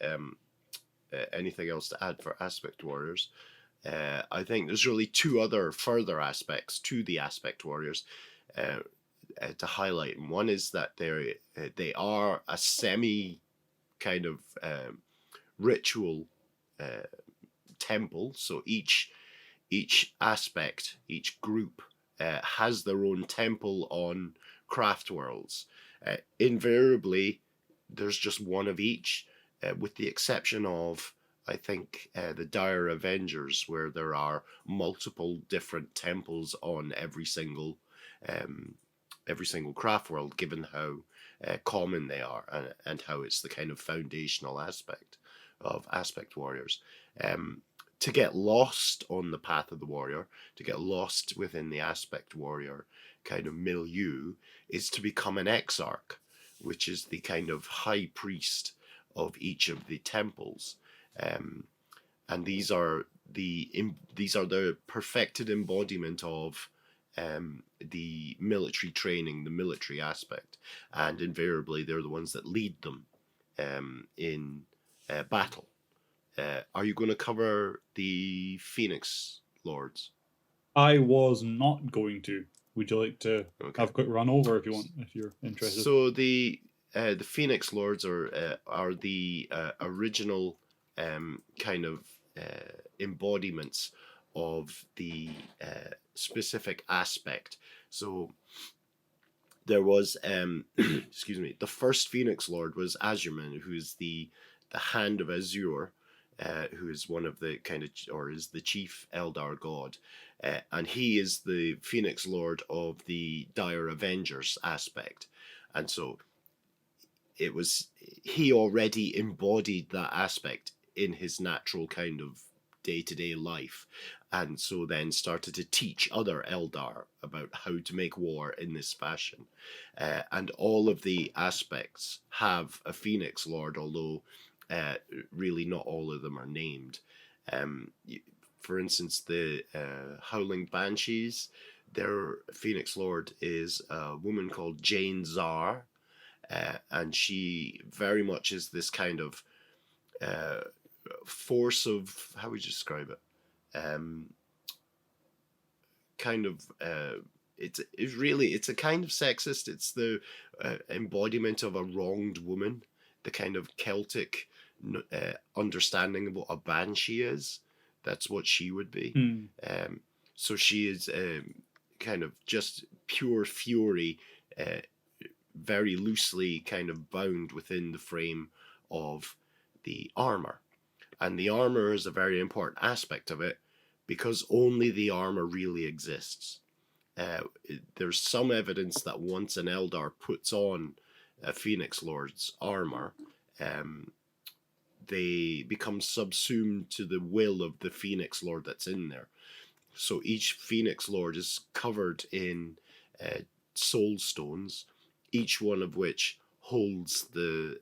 anything else to add for Aspect Warriors, I think there's really 2 other further aspects to the Aspect Warriors to highlight. And one is that they are a semi kind of ritual temple. So each aspect, each group has their own temple on craft worlds. Invariably, there's just one of each, with the exception of, I think, the Dire Avengers, where there are multiple different temples on every single craft world, given how common they are and how it's the kind of foundational aspect of Aspect Warriors. To get lost on the path of the warrior, to get lost within the Aspect Warrior kind of milieu, is to become an exarch, which is the kind of high priest of each of the temples. And these are the perfected embodiment of the military training, the military aspect, and invariably they're the ones that lead them in battle. Are you going to cover the Phoenix Lords? I was not going to. Would you like to have a quick run over if you're interested? So the Phoenix Lords are the original kind of embodiments of the specific aspect. So there was excuse me, the first Phoenix Lord was Azurman, who is the Hand of Azure, who is one of the is the chief Eldar god, and he is the Phoenix Lord of the Dire Avengers aspect, and so he already embodied that aspect in his natural kind of day-to-day life, and so then started to teach other Eldar about how to make war in this fashion. And all of the aspects have a Phoenix Lord, although really not all of them are named. For instance, the Howling Banshees, their Phoenix Lord is a woman called Jane Dhar, and she very much is this kind of force of, how would you describe it? It's a kind of sexist. It's the embodiment of a wronged woman, the kind of Celtic understanding of what a banshee is. That's what she would be. So she is kind of just pure fury, very loosely kind of bound within the frame of the armor. And the armor is a very important aspect of it, because only the armor really exists. There's some evidence that once an Eldar puts on a Phoenix Lord's armor, they become subsumed to the will of the Phoenix Lord that's in there. So each Phoenix Lord is covered in soul stones, each one of which holds the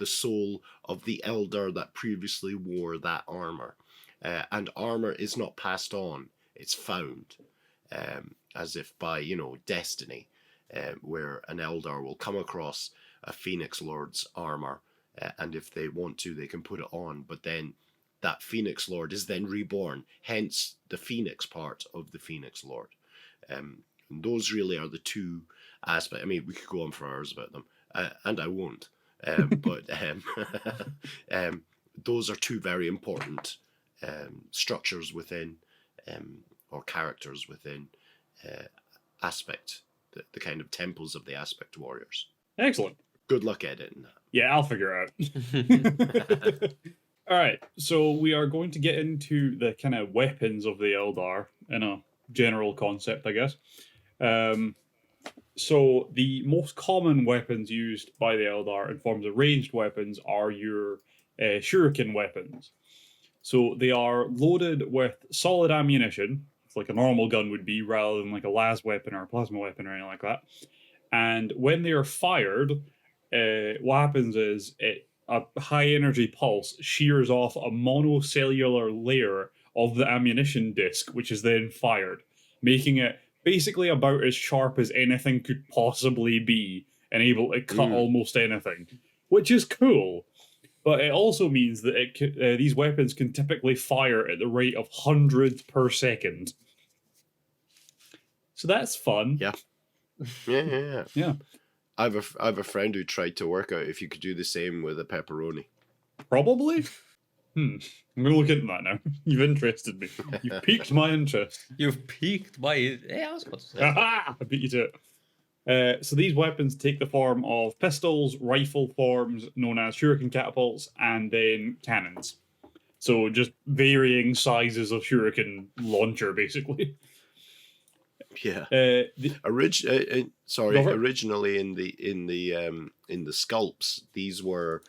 soul of the Eldar that previously wore that armor. And armor is not passed on, it's found, as if by, destiny, where an Eldar will come across a Phoenix Lord's armor, and if they want to, they can put it on, but then that Phoenix Lord is then reborn, hence the Phoenix part of the Phoenix Lord. And those really are the two aspects. I mean, we could go on for hours about them, and I won't. But those are two very important structures within, or characters within aspect, the kind of temples of the aspect warriors. Excellent. Good luck editing that. Yeah, I'll figure it out. All right, so we are going to get into the kind of weapons of the Eldar in a general concept, I guess. So the most common weapons used by the Eldar in forms of ranged weapons are your shuriken weapons. So they are loaded with solid ammunition, like a normal gun would be, rather than like a las weapon or a plasma weapon or anything like that. And when they are fired, what happens is a high energy pulse shears off a monocellular layer of the ammunition disc, which is then fired, making it basically about as sharp as anything could possibly be and able to cut almost anything, which is cool. But it also means that these weapons can typically fire at the rate of hundreds per second. So that's fun. Yeah. Yeah. Yeah. I have a friend who tried to work out if you could do the same with a pepperoni. Probably. I'm going to look into that now. You've interested me. You've piqued my interest. You've piqued my... Yeah, I was about to say. I beat you to it. So these weapons take the form of pistols, rifle forms known as shuriken catapults, and then cannons. So just varying sizes of shuriken launcher, basically. Yeah. Originally in the sculpts, these were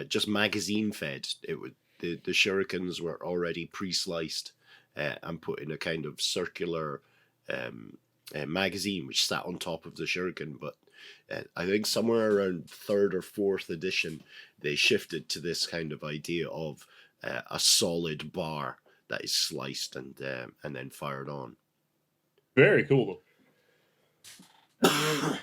just magazine fed. The shurikens were already pre-sliced and put in a kind of circular magazine which sat on top of the shuriken. But I think somewhere around 3rd or 4th edition, they shifted to this kind of idea of a solid bar that is sliced and then fired on. Very cool, though.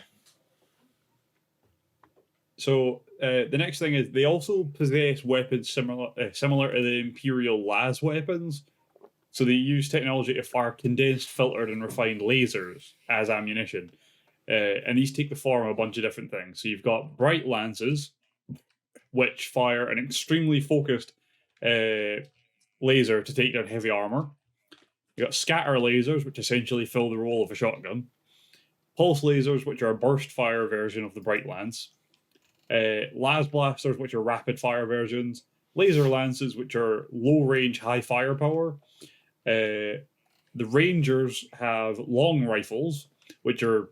So the next thing is they also possess weapons similar to the Imperial las weapons. So they use technology to fire condensed, filtered, and refined lasers as ammunition. And these take the form of a bunch of different things. So you've got bright lances, which fire an extremely focused laser to take down heavy armor. You've got scatter lasers, which essentially fill the role of a shotgun. Pulse lasers, which are a burst fire version of the bright lance. Las blasters, which are rapid fire versions. Laser lances, which are low range, high firepower. The rangers have long rifles, which are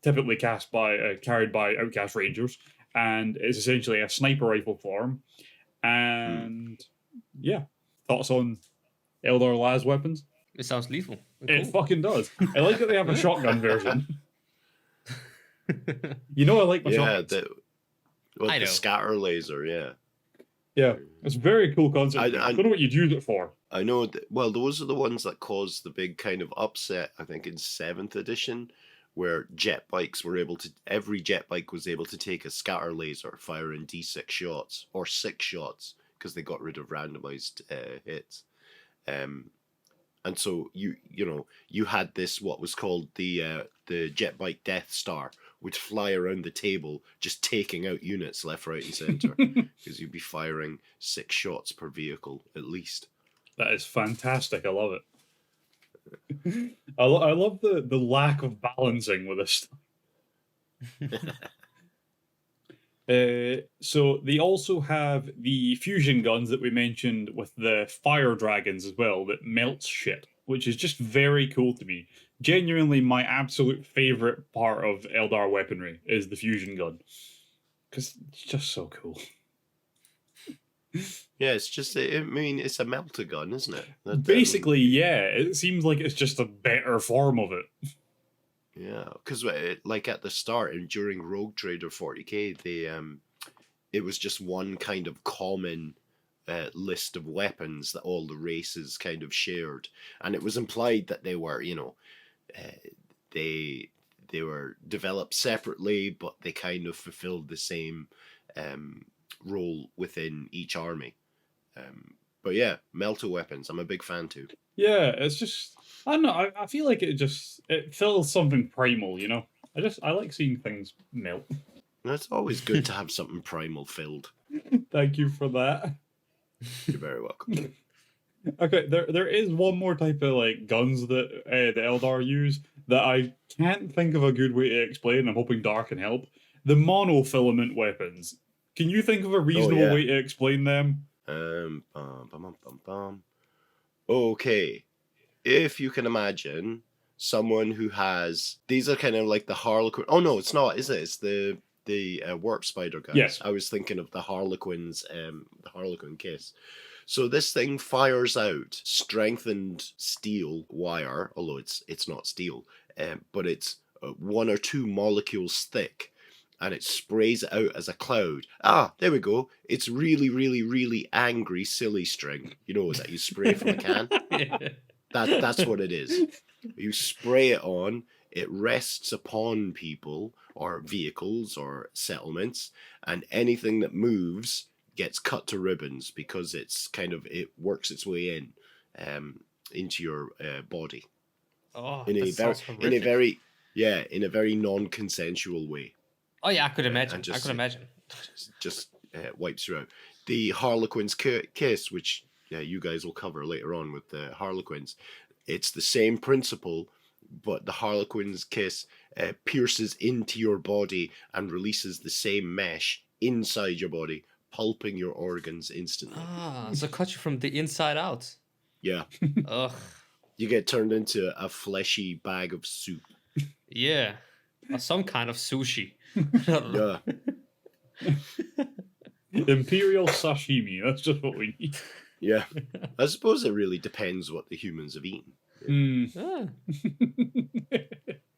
typically carried by outcast rangers, and is essentially a sniper rifle form. And yeah. Thoughts on Eldar Laz weapons? It sounds lethal. It Cool. fucking does. I like that they have a shotgun version. You know I like my Yeah, shotguns. I know. the scatter laser, yeah. Yeah, it's a very cool concept. I I- don't know what you'd use it for. I know, well, those are the ones that caused the big kind of upset, I think, in 7th edition, where jet bikes were able to, every jet bike was able to take a scatter laser, fire in D6 shots, or 6 shots, because they got rid of randomized hits. And so you had this, what was called the jet bike Death Star, would fly around the table, just taking out units left, right, and center, because you'd be firing 6 shots per vehicle at least. That is fantastic. I love it. I love the lack of balancing with this stuff. So they also have the fusion guns that we mentioned with the fire dragons as well that melts shit, which is just very cool to me. Genuinely, my absolute favorite part of Eldar weaponry is the fusion gun, because it's just so cool. Yeah, it's just, I mean, it's a melter gun, isn't it? That, Basically, yeah, it seems like it's just a better form of it. yeah, because like at the start and during Rogue Trader 40K, they it was just one kind of common list of weapons that all the races kind of shared, and it was implied that they were, they were developed separately, but they kind of fulfilled the same role within each army. But yeah, melter weapons, I'm a big fan too. Yeah, it's just, I don't know, I feel like it fills something primal, you know? I like seeing things melt. It's always good to have something primal filled. Thank you for that. You're very welcome. Okay, there is one more type of like guns that the Eldar use that I can't think of a good way to explain. I'm hoping Dhar can help. The monofilament weapons. Can you think of a reasonable way to explain them? Okay, if you can imagine someone who has, these are kind of like the Harlequin. Oh no, it's not, is it? It's the warp spider guys. Yes. I was thinking of the Harlequins, the Harlequin kiss. So this thing fires out strengthened steel wire, although it's not steel, but it's 1 or 2 molecules thick, and it sprays it out as a cloud. Ah, there we go. It's really, really, really angry silly string. You know, that you spray from a can? That's what it is. You spray it on, it rests upon people or vehicles or settlements, and anything that moves gets cut to ribbons because it works its way into your body. Oh, in a very non-consensual way. Oh yeah, I could imagine. Just, I could imagine. Just wipes you out. The Harlequin's kiss, which you guys will cover later on with the Harlequins, it's the same principle, but the Harlequin's kiss pierces into your body and releases the same mesh inside your body, pulping your organs instantly. Ah, so cut you from the inside out. Yeah. Ugh. You get turned into a fleshy bag of soup. Yeah. Or some kind of sushi. Yeah. Imperial sashimi, that's just what we need. Yeah. I suppose it really depends what the humans have eaten. Ah.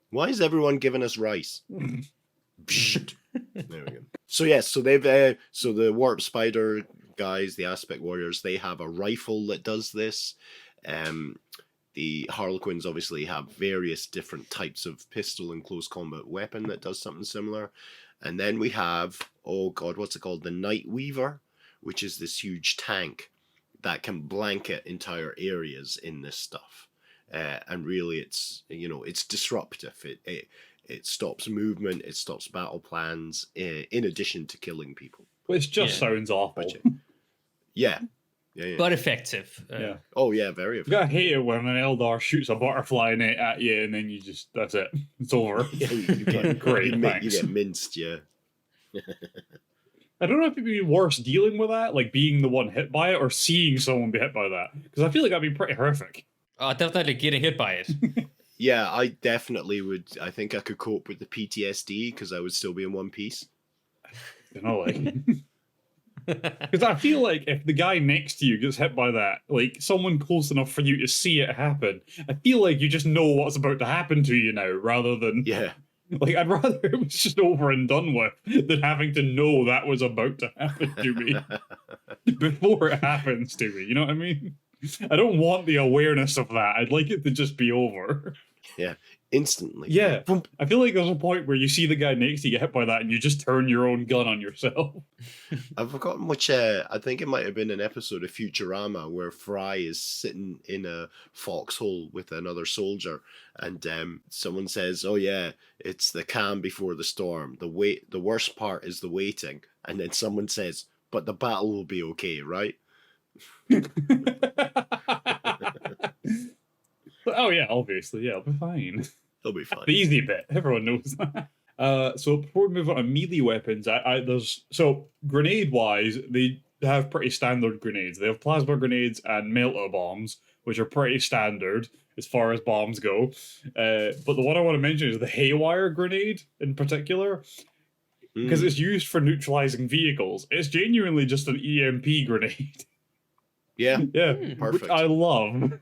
Why is everyone giving us rice? Psht. There we go. So yes, so they've so the warp spider guys, the aspect warriors, they have a rifle that does this. The Harlequins obviously have various different types of pistol and close combat weapon that does something similar. And then we have, oh god, what's it called? The Night Weaver, which is this huge tank that can blanket entire areas in this stuff. And really it's disruptive. It stops movement, it stops battle plans, in addition to killing people. Which just sounds awful. Yeah. But effective. Yeah. Oh yeah, very You effective. gotta hate it when an Eldar shoots a butterfly net at you and then that's it. It's over. Yeah, you get, Great, you thanks. get minced, yeah. I don't know if it'd be worse dealing with that, like being the one hit by it, or seeing someone be hit by that. Because I feel like that'd be pretty horrific. Definitely getting hit by it. Yeah, I definitely would. I think I could cope with the PTSD because I would still be in one piece. You know, like Because I feel like if the guy next to you gets hit by that, like someone close enough for you to see it happen, I feel like you just know what's about to happen to you now, rather than Yeah. like I'd rather it was just over and done with than having to know that was about to happen to me before it happens to me. You know what I mean? I don't want the awareness of that. I'd like it to just be over. Yeah. Instantly. Yeah, I feel like there's a point where you see the guy next to you get hit by that and you just turn your own gun on yourself. I've forgotten which, I think it might have been an episode of Futurama where Fry is sitting in a foxhole with another soldier, and someone says, "Oh yeah, it's the calm before the storm. The worst part is the waiting." And then someone says, "But the battle will be okay, right?" Oh yeah, obviously, yeah, I'll be fine. It'll be fine. The easy bit, everyone knows that. So before we move on to melee weapons, grenade wise, they have pretty standard grenades. They have plasma grenades and melter bombs, which are pretty standard as far as bombs go. But the one I want to mention is the haywire grenade in particular, because it's used for neutralizing vehicles. It's genuinely just an EMP grenade. Yeah. Yeah, Perfect. which I love.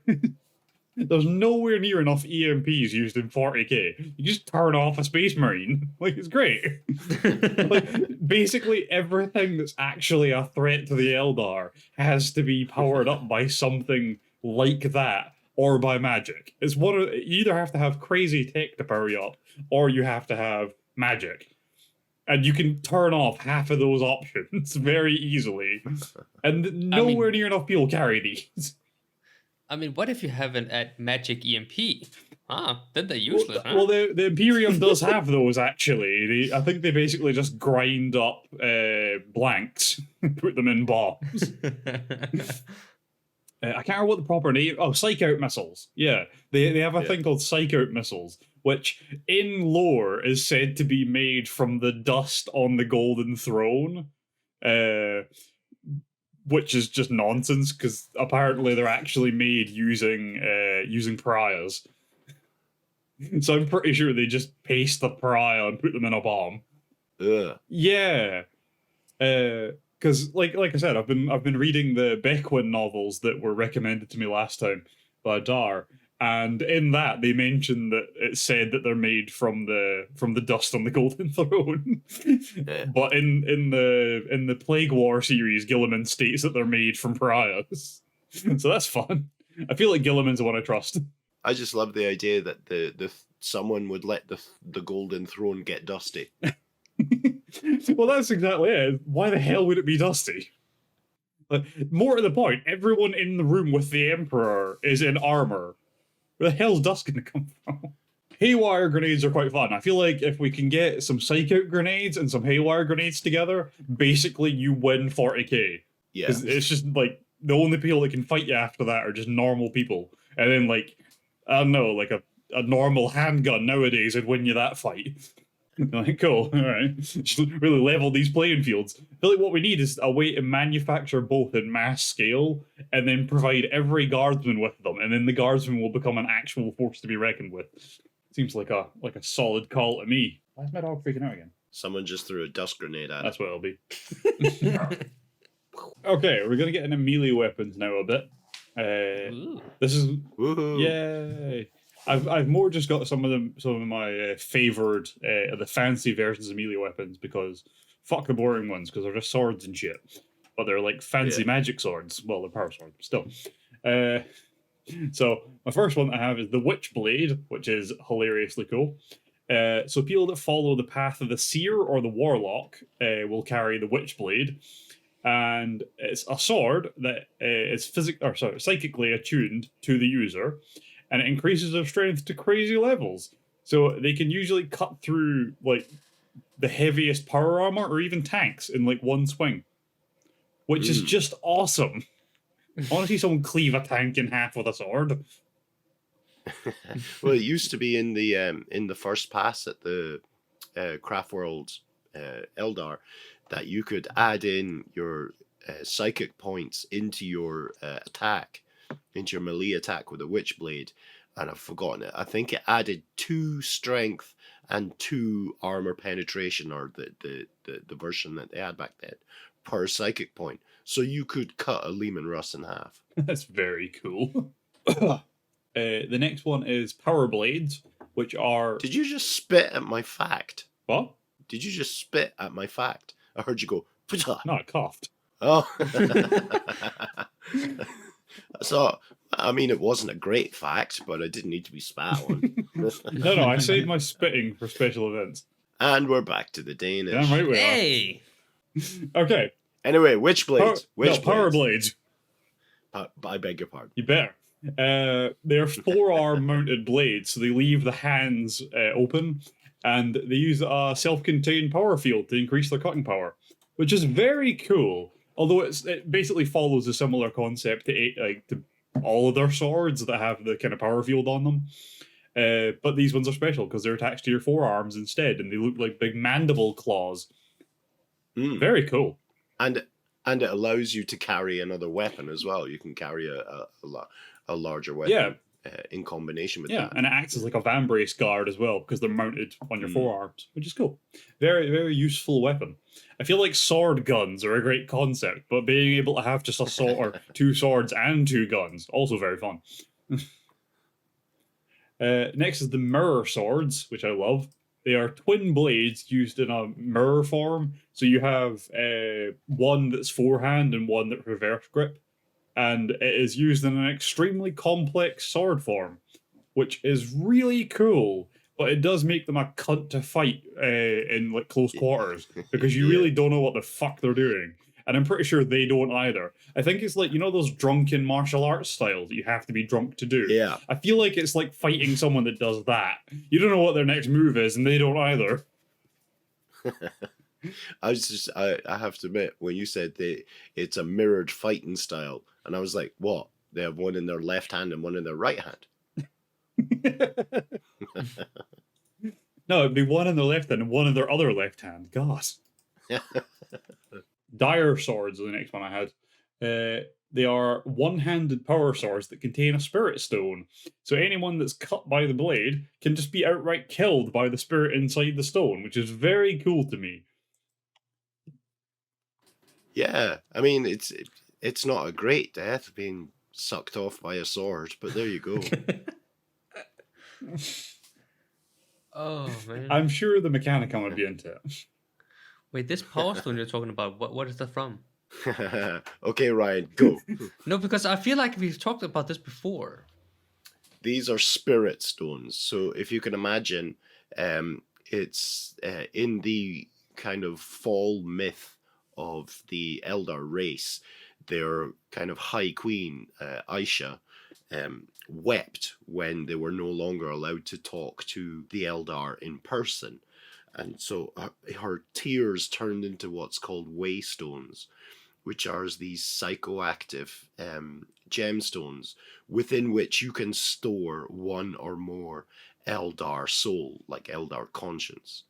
There's nowhere near enough EMPs used in 40k. You just turn off a Space Marine. Like, it's great. Like, basically everything that's actually a threat to the Eldar has to be powered up by something like that, or by magic. It's you either have to have crazy tech to power you up, or you have to have magic. And you can turn off half of those options very easily. And nowhere near enough people carry these. I mean, what if you have an magic EMP? Then they're useless, huh? Well, the Imperium does have those, actually. I think they basically just grind up blanks, put them in bombs. I can't remember what the proper name... Oh, Psych-Out missiles. Yeah, they have a thing called Psych-Out missiles, which in lore is said to be made from the dust on the Golden Throne. Which is just nonsense, because apparently they're actually made using pariahs. So I'm pretty sure they just paste the pariah and put them in a bomb. Ugh. Yeah, because like I said, I've been reading the Beckwin novels that were recommended to me last time by Dhar, and in that they mentioned that it said that they're made from the dust on the Golden Throne. But in the Plague War series, Gilliman states that they're made from pariahs. So that's fun. I feel like Gilliman's the one I trust. I just love the idea that the someone would let the Golden Throne get dusty. Well, that's exactly it. Why the hell would it be dusty? Like, more to the point, everyone in the room with the Emperor is in armor. Where the hell's dust gonna come from? Haywire grenades are quite fun. I feel like if we can get some Psych-Out grenades and some Haywire grenades together, basically you win 40k. Yeah. It's just like the only people that can fight you after that are just normal people. And then like, I don't know, like a normal handgun nowadays would win you that fight. Like, cool, alright. Just really level these playing fields. I feel like what we need is a way to manufacture both in mass scale and then provide every guardsman with them, and then the guardsman will become an actual force to be reckoned with. Seems like a solid call to me. Why is my dog freaking out again? Someone just threw a dust grenade at That's what it'll be. Okay, we're gonna get into melee weapons now a bit. This is Woohoo. yay. I've more just got some of my favoured the fancy versions of melee weapons, because fuck the boring ones, because they're just swords and shit. But they're like fancy magic swords. Well, they're power swords, still. So my first one I have is the Witchblade, which is hilariously cool. So people that follow the path of the Seer or the Warlock will carry the Witchblade. And it's a sword that is psychically attuned to the user, and it increases their strength to crazy levels. So they can usually cut through like the heaviest power armor or even tanks in like one swing, which is just awesome. I want to see someone cleave a tank in half with a sword. Well, it used to be in the first pass at the Craft World Eldar that you could add in your psychic points into your attack, into your melee attack with a Witchblade, and I've forgotten it. I think it added 2 strength and 2 armor penetration, or the version that they had back then. per psychic point. So you could cut a Lehman Russ in half. That's very cool. The next one is Power Blades, which are... Did you just spit at my fact? What? Did you just spit at my fact? I heard you go, "Putah." No, I coughed. Oh. So, I mean, it wasn't a great fact, but I didn't need to be spat on. No, I saved my spitting for special events. And we're back to the Danish. Damn right we are. Hey! Okay. Anyway, which blades? Power Blades. I beg your pardon. You better. They're forearm mounted blades, so they leave the hands open, and they use a self-contained power field to increase their cutting power, which is very cool. Although it basically follows a similar concept to all of their swords that have the kind of power field on them. But these ones are special because they're attached to your forearms instead, and they look like big mandible claws. Very cool. And it allows you to carry another weapon as well. You can carry a larger weapon in combination with that. And it acts as like a van brace guard as well because they're mounted on your forearms, which is cool. Very, very useful weapon. I feel like sword guns are a great concept, but being able to have just a sword or two swords and two guns, also very fun. Next is the mirror swords, which I love. They are twin blades used in a mirror form. So you have one that's forehand and one that's reverse grip. And it is used in an extremely complex sword form, which is really cool. But it does make them a cunt to fight in like close quarters because you really don't know what the fuck they're doing. And I'm pretty sure they don't either. I think it's like, you know, those drunken martial arts styles that you have to be drunk to do. Yeah. I feel like it's like fighting someone that does that. You don't know what their next move is, and they don't either. I have to admit, when you said it's a mirrored fighting style, and I was like, what? They have one in their left hand and one in their right hand. No, it'd be one in their left hand and one in their other left hand. God. Dire swords are the next one I had. They are one-handed power swords that contain a spirit stone. So anyone that's cut by the blade can just be outright killed by the spirit inside the stone, which is very cool to me. Yeah, I mean, it's not a great death being sucked off by a sword, but there you go. Oh, man. I'm sure the Mechanicum would be into it. Wait, this power stone you're talking about, what is that from? Okay, Ryan, go. No, because I feel like we've talked about this before. These are spirit stones. So if you can imagine, it's in the kind of fall myth of the Eldar race, their kind of high queen, Aisha, wept when they were no longer allowed to talk to the Eldar in person. And so her tears turned into what's called waystones, which are these psychoactive gemstones within which you can store one or more Eldar soul, like Eldar conscience.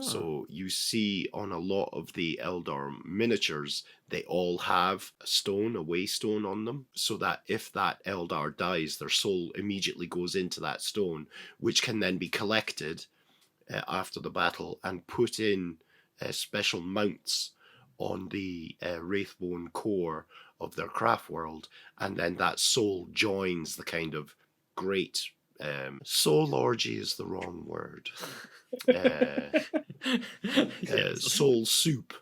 So you see on a lot of the Eldar miniatures, they all have a stone, a waystone on them, so that if that Eldar dies, their soul immediately goes into that stone, which can then be collected after the battle and put in special mounts on the Wraithbone core of their craft world, and then that soul joins the kind of great soul orgy is the wrong word. Soul soup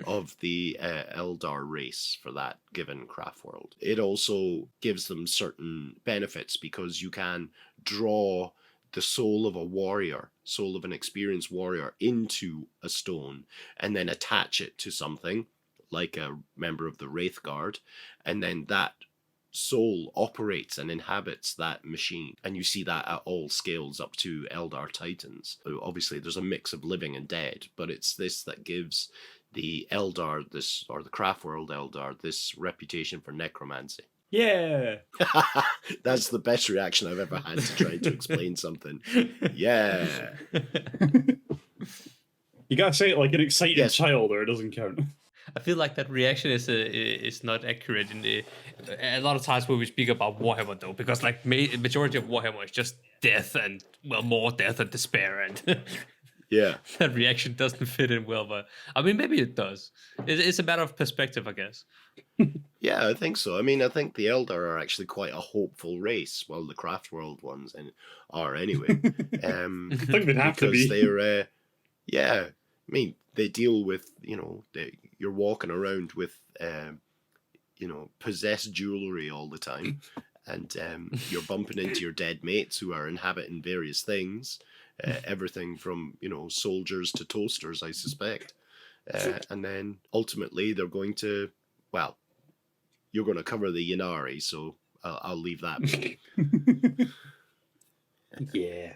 of the Eldar race for that given craft world. It also gives them certain benefits because you can draw the soul of a warrior, soul of an experienced warrior, into a stone and then attach it to something like a member of the Wraith Guard, and then that soul operates and inhabits that machine. And you see that at all scales up to Eldar Titans. Obviously there's a mix of living and dead, but it's this that gives the Eldar, this, or the craft world Eldar, this reputation for necromancy. Yeah. That's the best reaction I've ever had to trying to explain something. Yeah. You gotta say it like an excited child or it doesn't count. I feel like that reaction is not accurate in a lot of times when we speak about Warhammer though, because like majority of Warhammer is just death and more death and despair and Yeah. That reaction doesn't fit in well, but I mean, maybe it does. It's a matter of perspective, I guess. Yeah, I think so. I mean, I think the Eldar are actually quite a hopeful race, well, the Craft World ones are anyway. I think they'd have to Because be. they're, yeah, I mean, they deal with, you're walking around with, possessed jewelry all the time, and you're bumping into your dead mates who are inhabiting various things, everything from, soldiers to toasters, I suspect. And then ultimately they're going to, well, you're going to cover the Yanari, so I'll leave that be. Yeah.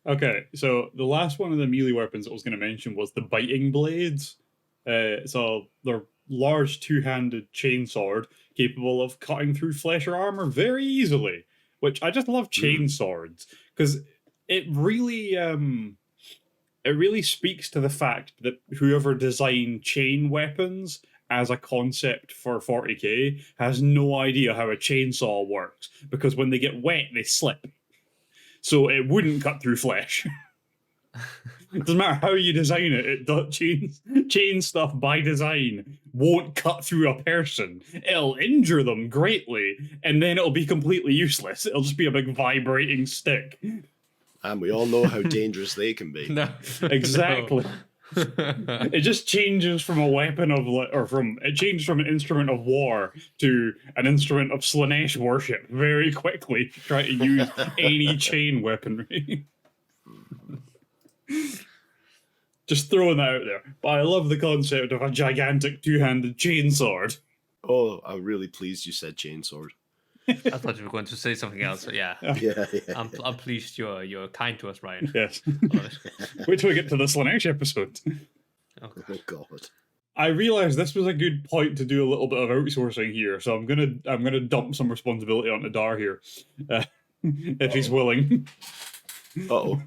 Okay, so the last one of the melee weapons I was going to mention was the biting blades. So they're large two-handed chainsword capable of cutting through flesh or armor very easily, which I just love chainswords because it really speaks to the fact that whoever designed chain weapons as a concept for 40k has no idea how a chainsaw works, because when they get wet, they slip. So it wouldn't cut through flesh. It doesn't matter how you design it, chain stuff by design won't cut through a person. It'll injure them greatly, and then it'll be completely useless. It'll just be a big vibrating stick. And we all know how dangerous they can be. No, Exactly. no. It just changes from a weapon of, it changes from an instrument of war to an instrument of Slanesh worship very quickly. Try to use any chain weaponry. Just throwing that out there. But I love the concept of a gigantic two-handed chainsword. Oh, I'm really pleased you said chainsword. I thought you were going to say something else. So yeah, Yeah. I'm pleased you're kind to us, Ryan. Yes. Wait till we get to the Slanesh episode. Okay. Oh God. I realized this was a good point to do a little bit of outsourcing here, so I'm gonna dump some responsibility onto Dhar here, if he's willing. Uh-oh.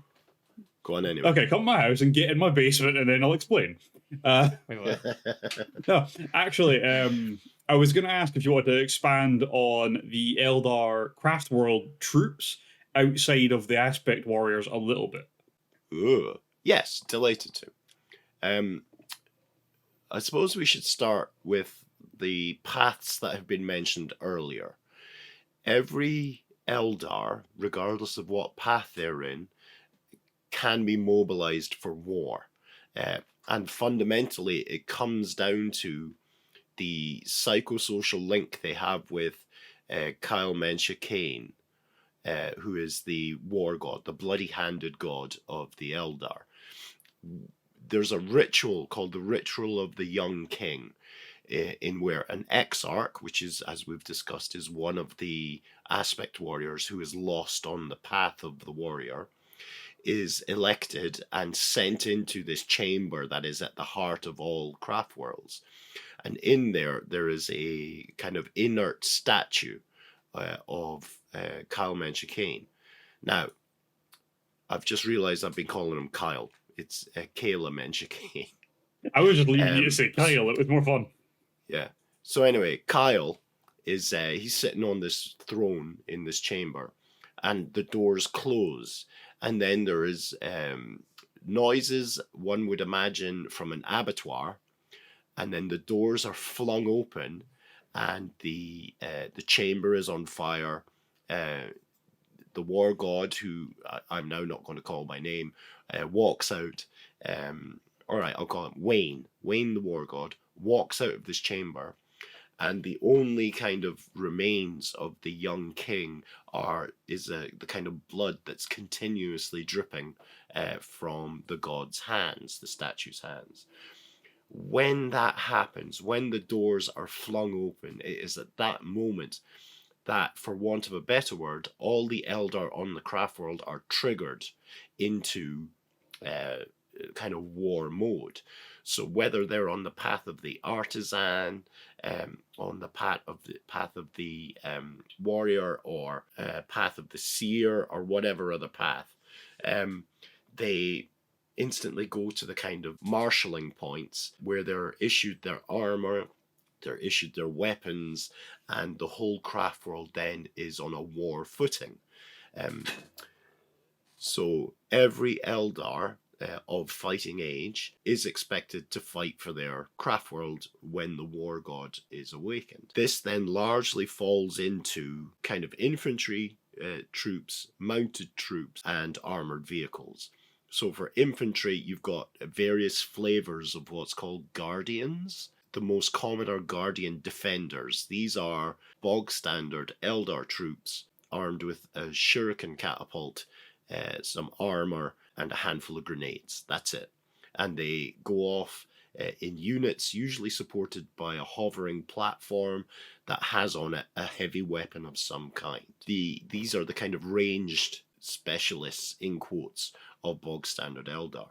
Go on anyway. Okay, come to my house and get in my basement, and then I'll explain. Wait, what? No, actually, I was going to ask if you wanted to expand on the Eldar Craft World troops outside of the Aspect Warriors a little bit. Ooh. Yes, delighted to. I suppose we should start with the paths that have been mentioned earlier. Every Eldar, regardless of what path they're in, can be mobilized for war. And fundamentally, it comes down to the psychosocial link they have with Kyle Mensha Kane, who is the war god, the bloody-handed god of the Eldar. There's a ritual called the Ritual of the Young King, in where an exarch, which is, as we've discussed, is one of the aspect warriors who is lost on the path of the warrior, is elected and sent into this chamber that is at the heart of all craft worlds. And in there is a kind of inert statue of Kyle Mensha Kane. Now, I've just realized I've been calling him Kyle. It's Kayla Mensha Kane. I was just leaving you to say Kyle, it was more fun. Yeah. So anyway, Kyle is he's sitting on this throne in this chamber, and the doors close, and then there is noises one would imagine from an abattoir, and then the doors are flung open, and the chamber is on fire. The war god, who I'm now not going to call by name, walks out. All right, I'll call him Wayne. Wayne, the war god, walks out of this chamber, and the only kind of remains of the young king is the kind of blood that's continuously dripping from the god's hands, the statue's hands. When that happens, when the doors are flung open, it is at that moment that, for want of a better word, all the Eldar on the craft world are triggered into kind of war mode. So whether they're on the path of the artisan, on the path of the warrior, or path of the seer, or whatever other path, they instantly go to the kind of marshalling points where they're issued their armor, they're issued their weapons, and the whole craft world then is on a war footing. So every Eldar of fighting age is expected to fight for their craft world when the war god is awakened. This then largely falls into kind of infantry troops, mounted troops, and armored vehicles. So for infantry, you've got various flavors of what's called guardians. The most common are guardian defenders. These are bog standard Eldar troops armed with a shuriken catapult, some armor, and a handful of grenades. That's it. And they go off in units, usually supported by a hovering platform that has on it a heavy weapon of some kind. These are the kind of ranged specialists, in quotes, of bog standard Eldar.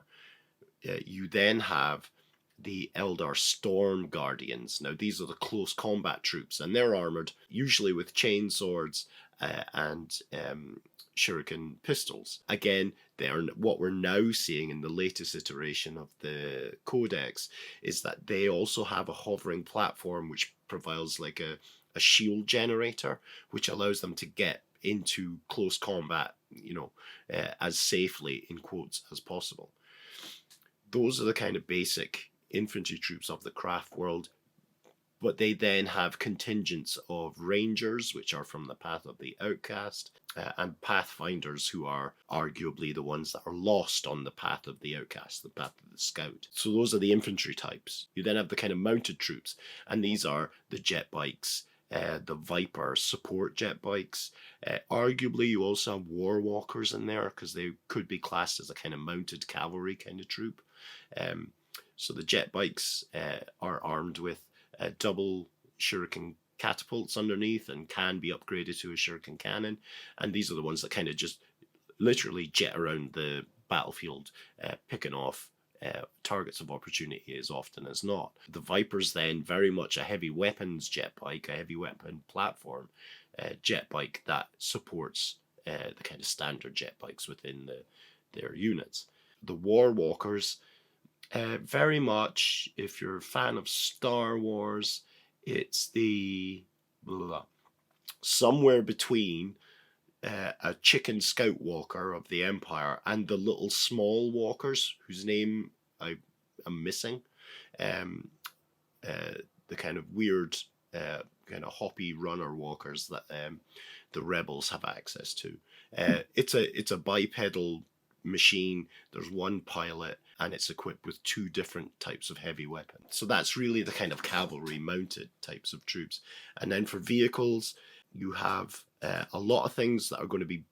You then have the Eldar Storm Guardians. Now, these are the close combat troops, and they're armored, usually with chain swords and shuriken pistols. Again, they are what we're now seeing in the latest iteration of the Codex is that they also have a hovering platform which provides like a shield generator, which allows them to get into close combat, as safely, in quotes, as possible. Those are the kind of basic infantry troops of the craft world, but they then have contingents of rangers, which are from the path of the outcast, and pathfinders, who are arguably the ones that are lost on the path of the outcast, the path of the scout. So those are the infantry types. You then have the kind of mounted troops, and these are the jet bikes, the Viper support jet bikes. Arguably, you also have war walkers in there, because they could be classed as a kind of mounted cavalry kind of troop. So the jet bikes are armed with double shuriken catapults underneath and can be upgraded to a shuriken cannon. And these are the ones that kind of just literally jet around the battlefield, picking off targets of opportunity as often as not. The Viper's then very much a heavy weapons jet bike, a heavy weapon platform jet bike that supports the kind of standard jet bikes within their units. The War Walkers, very much, if you're a fan of Star Wars, it's the somewhere between a chicken scout walker of the Empire and the little small walkers whose name I'm missing. The kind of weird, kind of hoppy runner walkers that the rebels have access to. It's a bipedal machine. There's one pilot, and it's equipped with two different types of heavy weapons. So that's really the kind of cavalry mounted types of troops. And then for vehicles, you have a lot of things that are going to be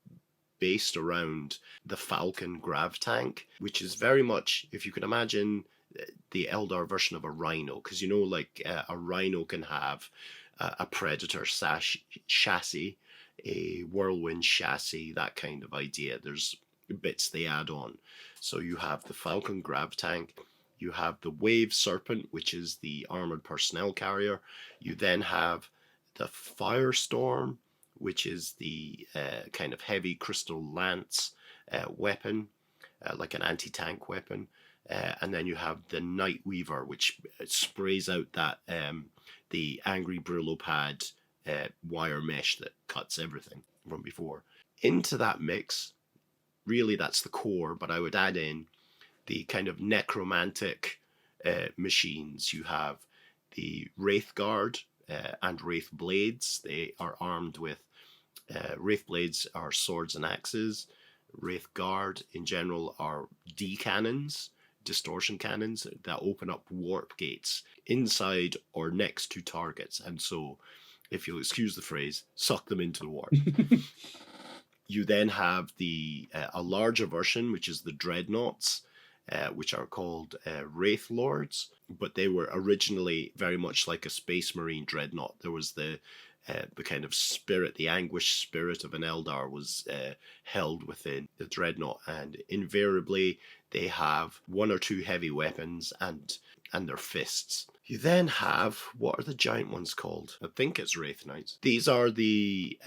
based around the Falcon grav tank, which is very much, if you can imagine, the Eldar version of a Rhino, because a Rhino can have a Predator chassis, a Whirlwind chassis, that kind of idea. There's bits they add on. So you have the Falcon grav tank, you have the Wave Serpent, which is the armored personnel carrier. You then have the Firestorm, which is the kind of heavy crystal lance weapon, like an anti-tank weapon. And then you have the Night Weaver, which sprays out that the Angry Brillo pad wire mesh that cuts everything from before. Into that mix, really that's the core, but I would add in the kind of necromantic machines. You have the Wraith Guard and Wraith Blades. They are armed with Wraith Blades are swords and axes. Wraith Guard in general are D-cannons, distortion cannons that open up warp gates inside or next to targets, and so, if you'll excuse the phrase, suck them into the warp. You then have a larger version, which is the Dreadnoughts, which are called Wraith Lords, but they were originally very much like a Space Marine Dreadnought. There was the kind of spirit, the anguished spirit of an Eldar was held within the Dreadnought, and invariably they have one or two heavy weapons and their fists. You then have, what are the giant ones called? I think it's Wraith Knights. These are the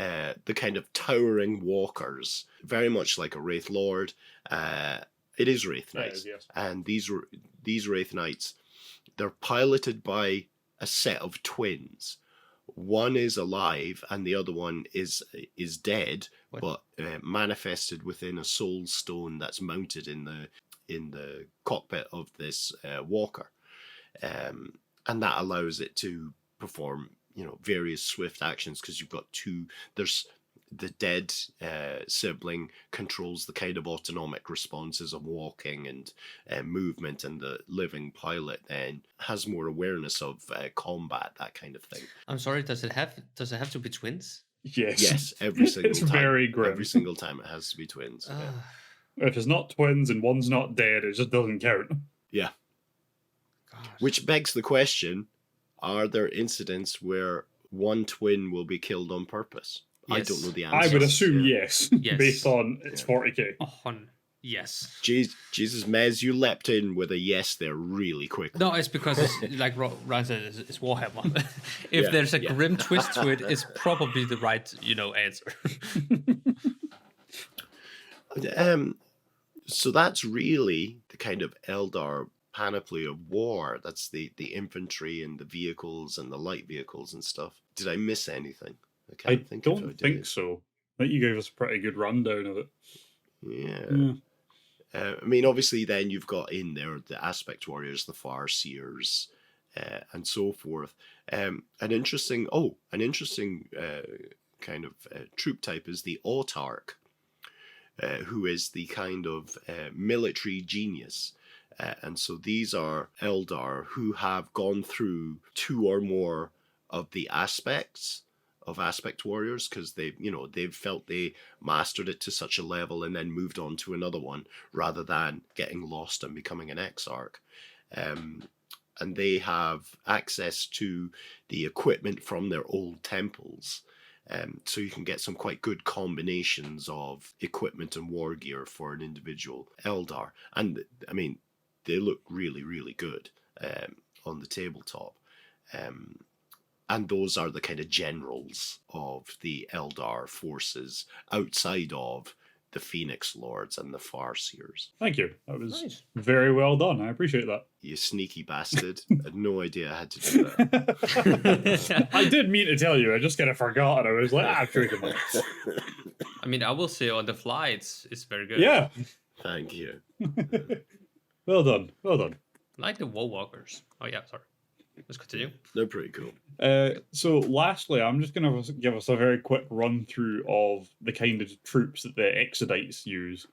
kind of towering walkers, very much like a Wraith Lord. It is Wraith Knights. Yes. And these Wraith Knights, they're piloted by a set of twins. One is alive and the other one is dead, but manifested within a soul stone that's mounted in in the cockpit of this walker, and that allows it to perform, various swift actions, because you've got two. There's the dead sibling controls the kind of autonomic responses of walking and movement, and the living pilot then has more awareness of combat, that kind of thing. I'm sorry, does it have to be twins? Yes, every single It's time. very grim. Every single time it has to be twins. If it's not twins and one's not dead, it just doesn't count. Yeah. Gosh. Which begs the question, are there incidents where one twin will be killed on purpose? I Yes. don't know the answer. I would assume yes, Yes. based on it's 40k. Yes. Jesus, Mez, you leapt in with a yes there really quick. No, it's because it's, like Ryan said, it's Warhammer. If Yeah, there's a yeah. grim twist to it, it's probably the right, answer. So that's really the kind of Eldar panoply of war. That's the infantry and the vehicles and the light vehicles and stuff. Did I miss anything? I can't think if don't did. think so. I think you gave us a pretty good rundown of it. Yeah. I mean, obviously, then you've got in there the aspect warriors, the farseers, and so forth. An interesting kind of troop type is the autarch, who is the kind of military genius. And so these are Eldar who have gone through two or more of the aspects of aspect warriors, because they've felt they mastered it to such a level and then moved on to another one, rather than getting lost and becoming an exarch. And they have access to the equipment from their old temples. So you can get some quite good combinations of equipment and war gear for an individual Eldar. And I mean, they look really, really good on the tabletop. And those are the kind of generals of the Eldar forces outside of the Phoenix Lords and the Farseers. Thank you. That was Nice. very well done. I appreciate that. You sneaky bastard. I had no idea I had to do that. I did mean to tell you. I just kind of forgot. And I was like, I'm sure you can win. I mean, I will say on the fly, it's very good. Yeah. Thank you. Well done. Well done. Like the War Walkers. Oh, yeah, sorry. Let's continue. They're pretty cool. So lastly, I'm just going to give us a very quick run through of the kind of troops that the Exodites use,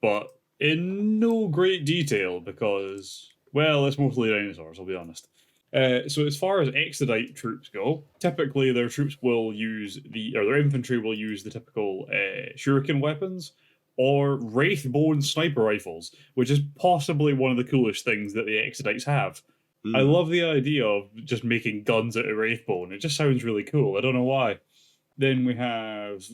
but in no great detail because, well, it's mostly dinosaurs, I'll be honest. So as far as Exodite troops go, typically their troops will use their infantry will use the typical shuriken weapons or wraithbone sniper rifles, which is possibly one of the coolest things that the Exodites have. I love the idea of just making guns out of wraithbone. It just sounds really cool. I don't know why. Then we have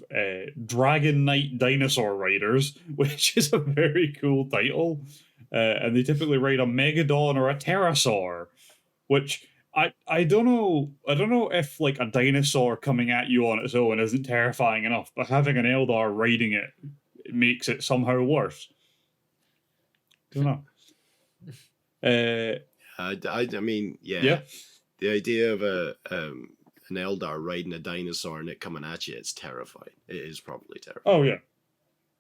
Dragon Knight Dinosaur Riders, which is a very cool title. And they typically ride a Megadon or a Pterosaur, which I don't know. I don't know if like a dinosaur coming at you on its own isn't terrifying enough, but having an Eldar riding it makes it somehow worse. Don't know. I mean, yeah. The idea of an Eldar riding a dinosaur and it coming at you, it's terrifying. It is probably terrifying. Oh, yeah.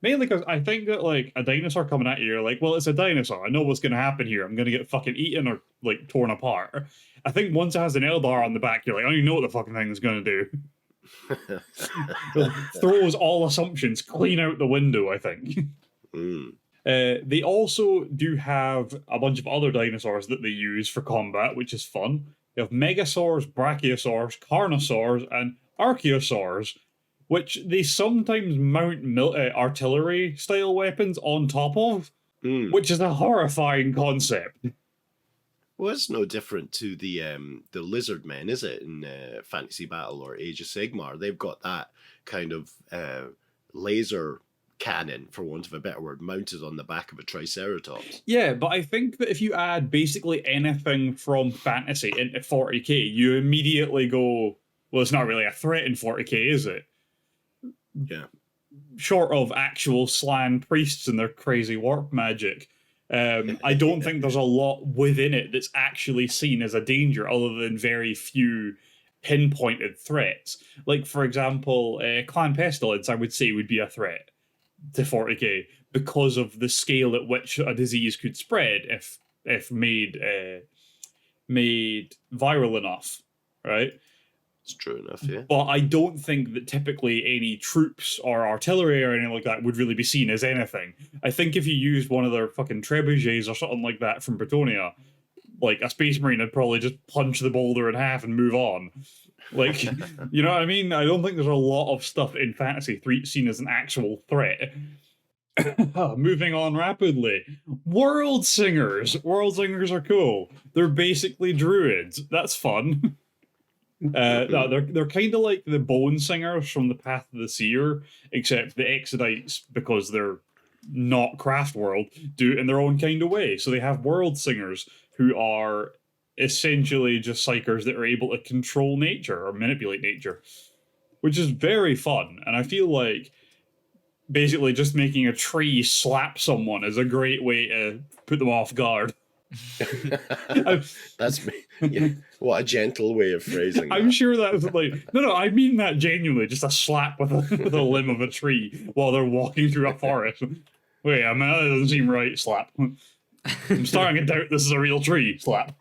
Mainly because I think that, like, a dinosaur coming at you, you're like, well, it's a dinosaur. I know what's going to happen here. I'm going to get fucking eaten or, like, torn apart. I think once it has an Eldar on the back, you're like, I don't even know what the fucking thing is going to do. It throws all assumptions clean out the window, I think. They also do have a bunch of other dinosaurs that they use for combat, which is fun. They have Megasaurs, Brachiosaurs, Carnosaurs, and Archaeosaurs, which they sometimes mount artillery-style weapons on top of, which is a horrifying concept. Well, it's no different to the lizard men, is it? In Fantasy Battle or Age of Sigmar, they've got that kind of laser cannon, for want of a better word, mounted on the back of a Triceratops. Yeah, but I think that if you add basically anything from fantasy into 40k, you immediately go, well, it's not really a threat in 40k, is it? Yeah. Short of actual Slan priests and their crazy warp magic. I don't think there's a lot within it that's actually seen as a danger, other than very few pinpointed threats. Like, for example, Clan Pestilence, I would say, would be a threat to 40k, because of the scale at which a disease could spread if made viral enough, right? It's true enough, yeah. But I don't think that typically any troops or artillery or anything like that would really be seen as anything. I think if you used one of their fucking trebuchets or something like that from Bretonia, like a Space Marine would probably just punch the boulder in half and move on. Like, you know what I mean? I don't think there's a lot of stuff in Fantasy 3 seen as an actual threat. Moving on rapidly. World Singers. World Singers are cool. They're basically druids. That's fun. No, they're kind of like the Bone Singers from the Path of the Seer, except the Exodites, because they're not Craft World, do it in their own kind of way. So they have World Singers who are essentially just psychers that are able to control nature or manipulate nature, which is very fun. And I feel like basically just making a tree slap someone is a great way to put them off guard. That's me. Yeah. What a gentle way of phrasing I'm that. sure that's like no, I mean that genuinely, just a slap with a limb of a tree while they're walking through a forest. Wait, I mean, that doesn't seem right. Slap. I'm starting to doubt this is a real tree. Slap.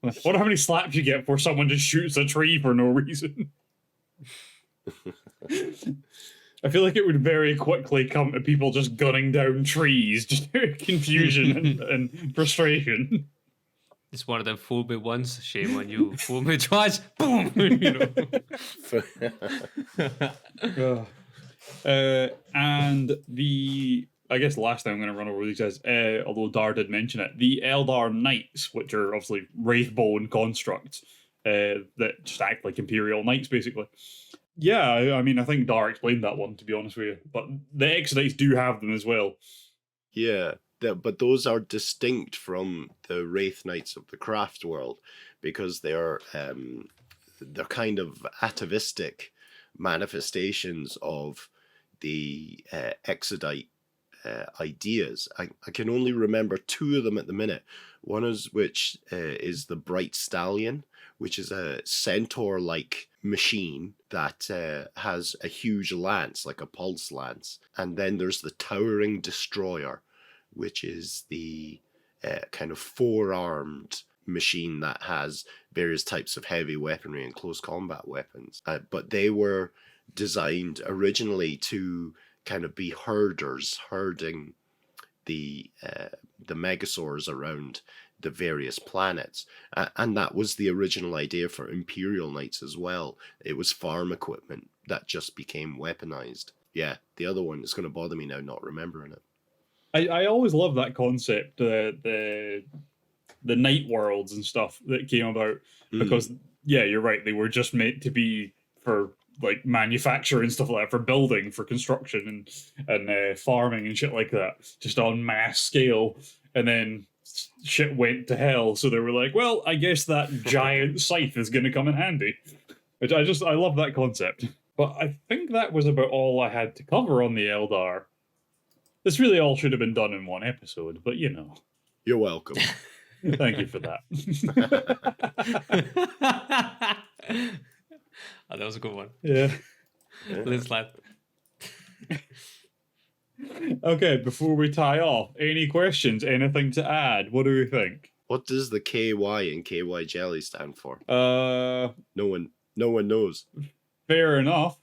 I wonder how many slaps you get before someone just shoots a tree for no reason. I feel like it would very quickly come to people just gunning down trees, just confusion and frustration. It's one of them fool me once, shame on you. Fool me twice, boom! You know. And I guess last time I'm going to run over these guys, although Dhar did mention it, the Eldar Knights, which are obviously Wraithbone constructs that just act like Imperial Knights, basically. Yeah, I mean, I think Dhar explained that one, to be honest with you. But the Exodites do have them as well. Yeah, but those are distinct from the Wraith Knights of the Craft world because they're kind of atavistic manifestations of the Exodite ideas. I can only remember two of them at the minute. One is which is the Bright Stallion, which is a centaur-like machine that has a huge lance, like a pulse lance. And then there's the Towering Destroyer, which is the kind of four-armed machine that has various types of heavy weaponry and close combat weapons. But they were designed originally to kind of be herders, herding the megasaurs around the various planets. And that was the original idea for Imperial Knights as well. It was farm equipment that just became weaponized. Yeah, the other one is going to bother me now not remembering it. I always love that concept, the night worlds and stuff that came about, because, yeah, you're right, they were just meant to be for like manufacture and stuff like that, for building, for construction and farming and shit like that, just on mass scale. And then shit went to hell, so they were like, well, I guess that giant scythe is going to come in handy. Which I love that concept. But I think that was about all I had to cover on the Eldar. This really all should have been done in one episode, but you know. You're welcome. Thank you for that. Oh, that was a good one. Yeah. Let's slap. Okay, before we tie off, any questions? Anything to add? What do we think? What does the KY and KY jelly stand for? No one knows. Fair enough.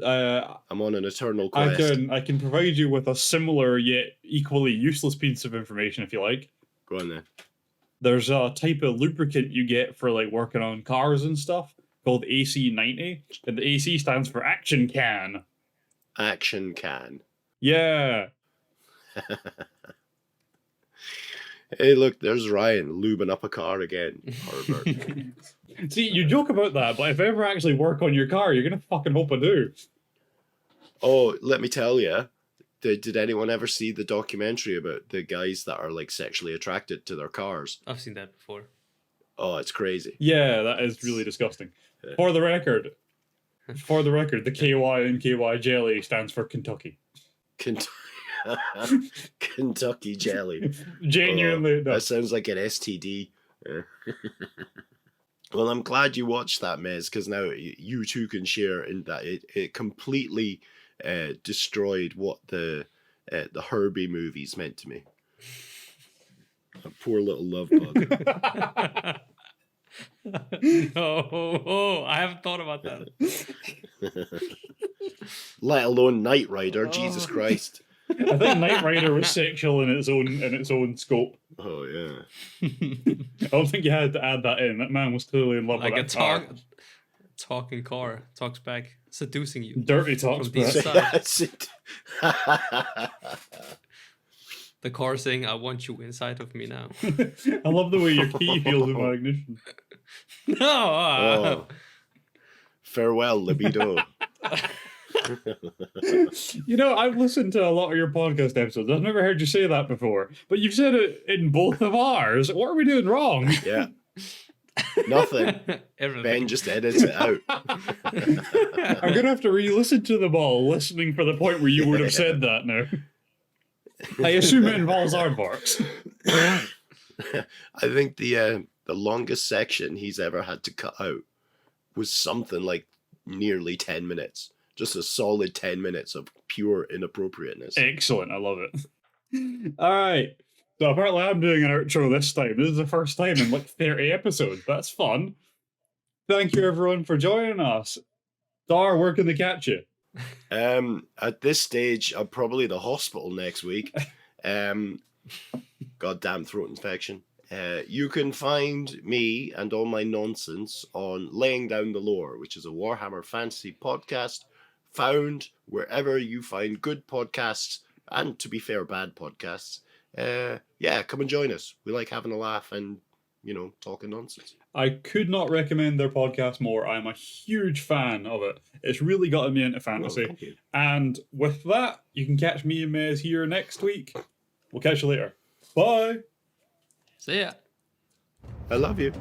I'm on an eternal quest. I can provide you with a similar yet equally useless piece of information if you like. Go on then. There's a type of lubricant you get for like working on cars and stuff called AC90, and the AC stands for Action Can. Action Can. Yeah. Hey, look, there's Ryan lubing up a car again. Herbert. See, you joke about that, but if I ever actually work on your car, you're gonna fucking hope I do. Oh, let me tell you. Did anyone ever see the documentary about the guys that are like sexually attracted to their cars? I've seen that before. Oh, it's crazy. Yeah, that is really disgusting. For the record, the KY and KY jelly stands for Kentucky. Kentucky jelly. Genuinely, no. That sounds like an STD. Well, I'm glad you watched that, Mez, because now you too can share in that it completely destroyed what the the Herbie movies meant to me. A poor little love bug. I haven't thought about that. Let alone Knight Rider, Jesus Christ. I think Knight Rider was sexual in its own scope. Oh yeah. I don't think you had to add that in. That man was clearly in love Like with a that car. talking car talks back, seducing you. Dirty talks from the back. inside. That's it. The car saying, "I want you inside of me now." I love the way your key feels in my ignition. No. Oh. Farewell, libido. You know, I've listened to a lot of your podcast episodes. I've never heard you say that before, but you've said it in both of ours. What are we doing wrong? Yeah. Nothing. Everything. Ben just edits it out. I'm gonna have to re-listen to them all, listening for the point where you would have said that now. I assume it involves aardvarks. I think the longest section he's ever had to cut out was something like nearly 10 minutes. Just a solid 10 minutes of pure inappropriateness. Excellent, I love it. All right. So apparently I'm doing an outro this time. This is the first time in like 30 episodes. That's fun. Thank you everyone for joining us. Dhar, where can they catch you? At this stage, I'm probably at the hospital next week. Goddamn throat infection. You can find me and all my nonsense on Laying Down the Lore, which is a Warhammer fantasy podcast found wherever you find good podcasts and, to be fair, bad podcasts. Yeah, come and join us. We like having a laugh and, talking nonsense. I could not recommend their podcast more. I'm a huge fan of it. It's really gotten me into fantasy. thank you. And with that, you can catch me and Mez here next week. We'll catch you later. Bye. See ya. I love you.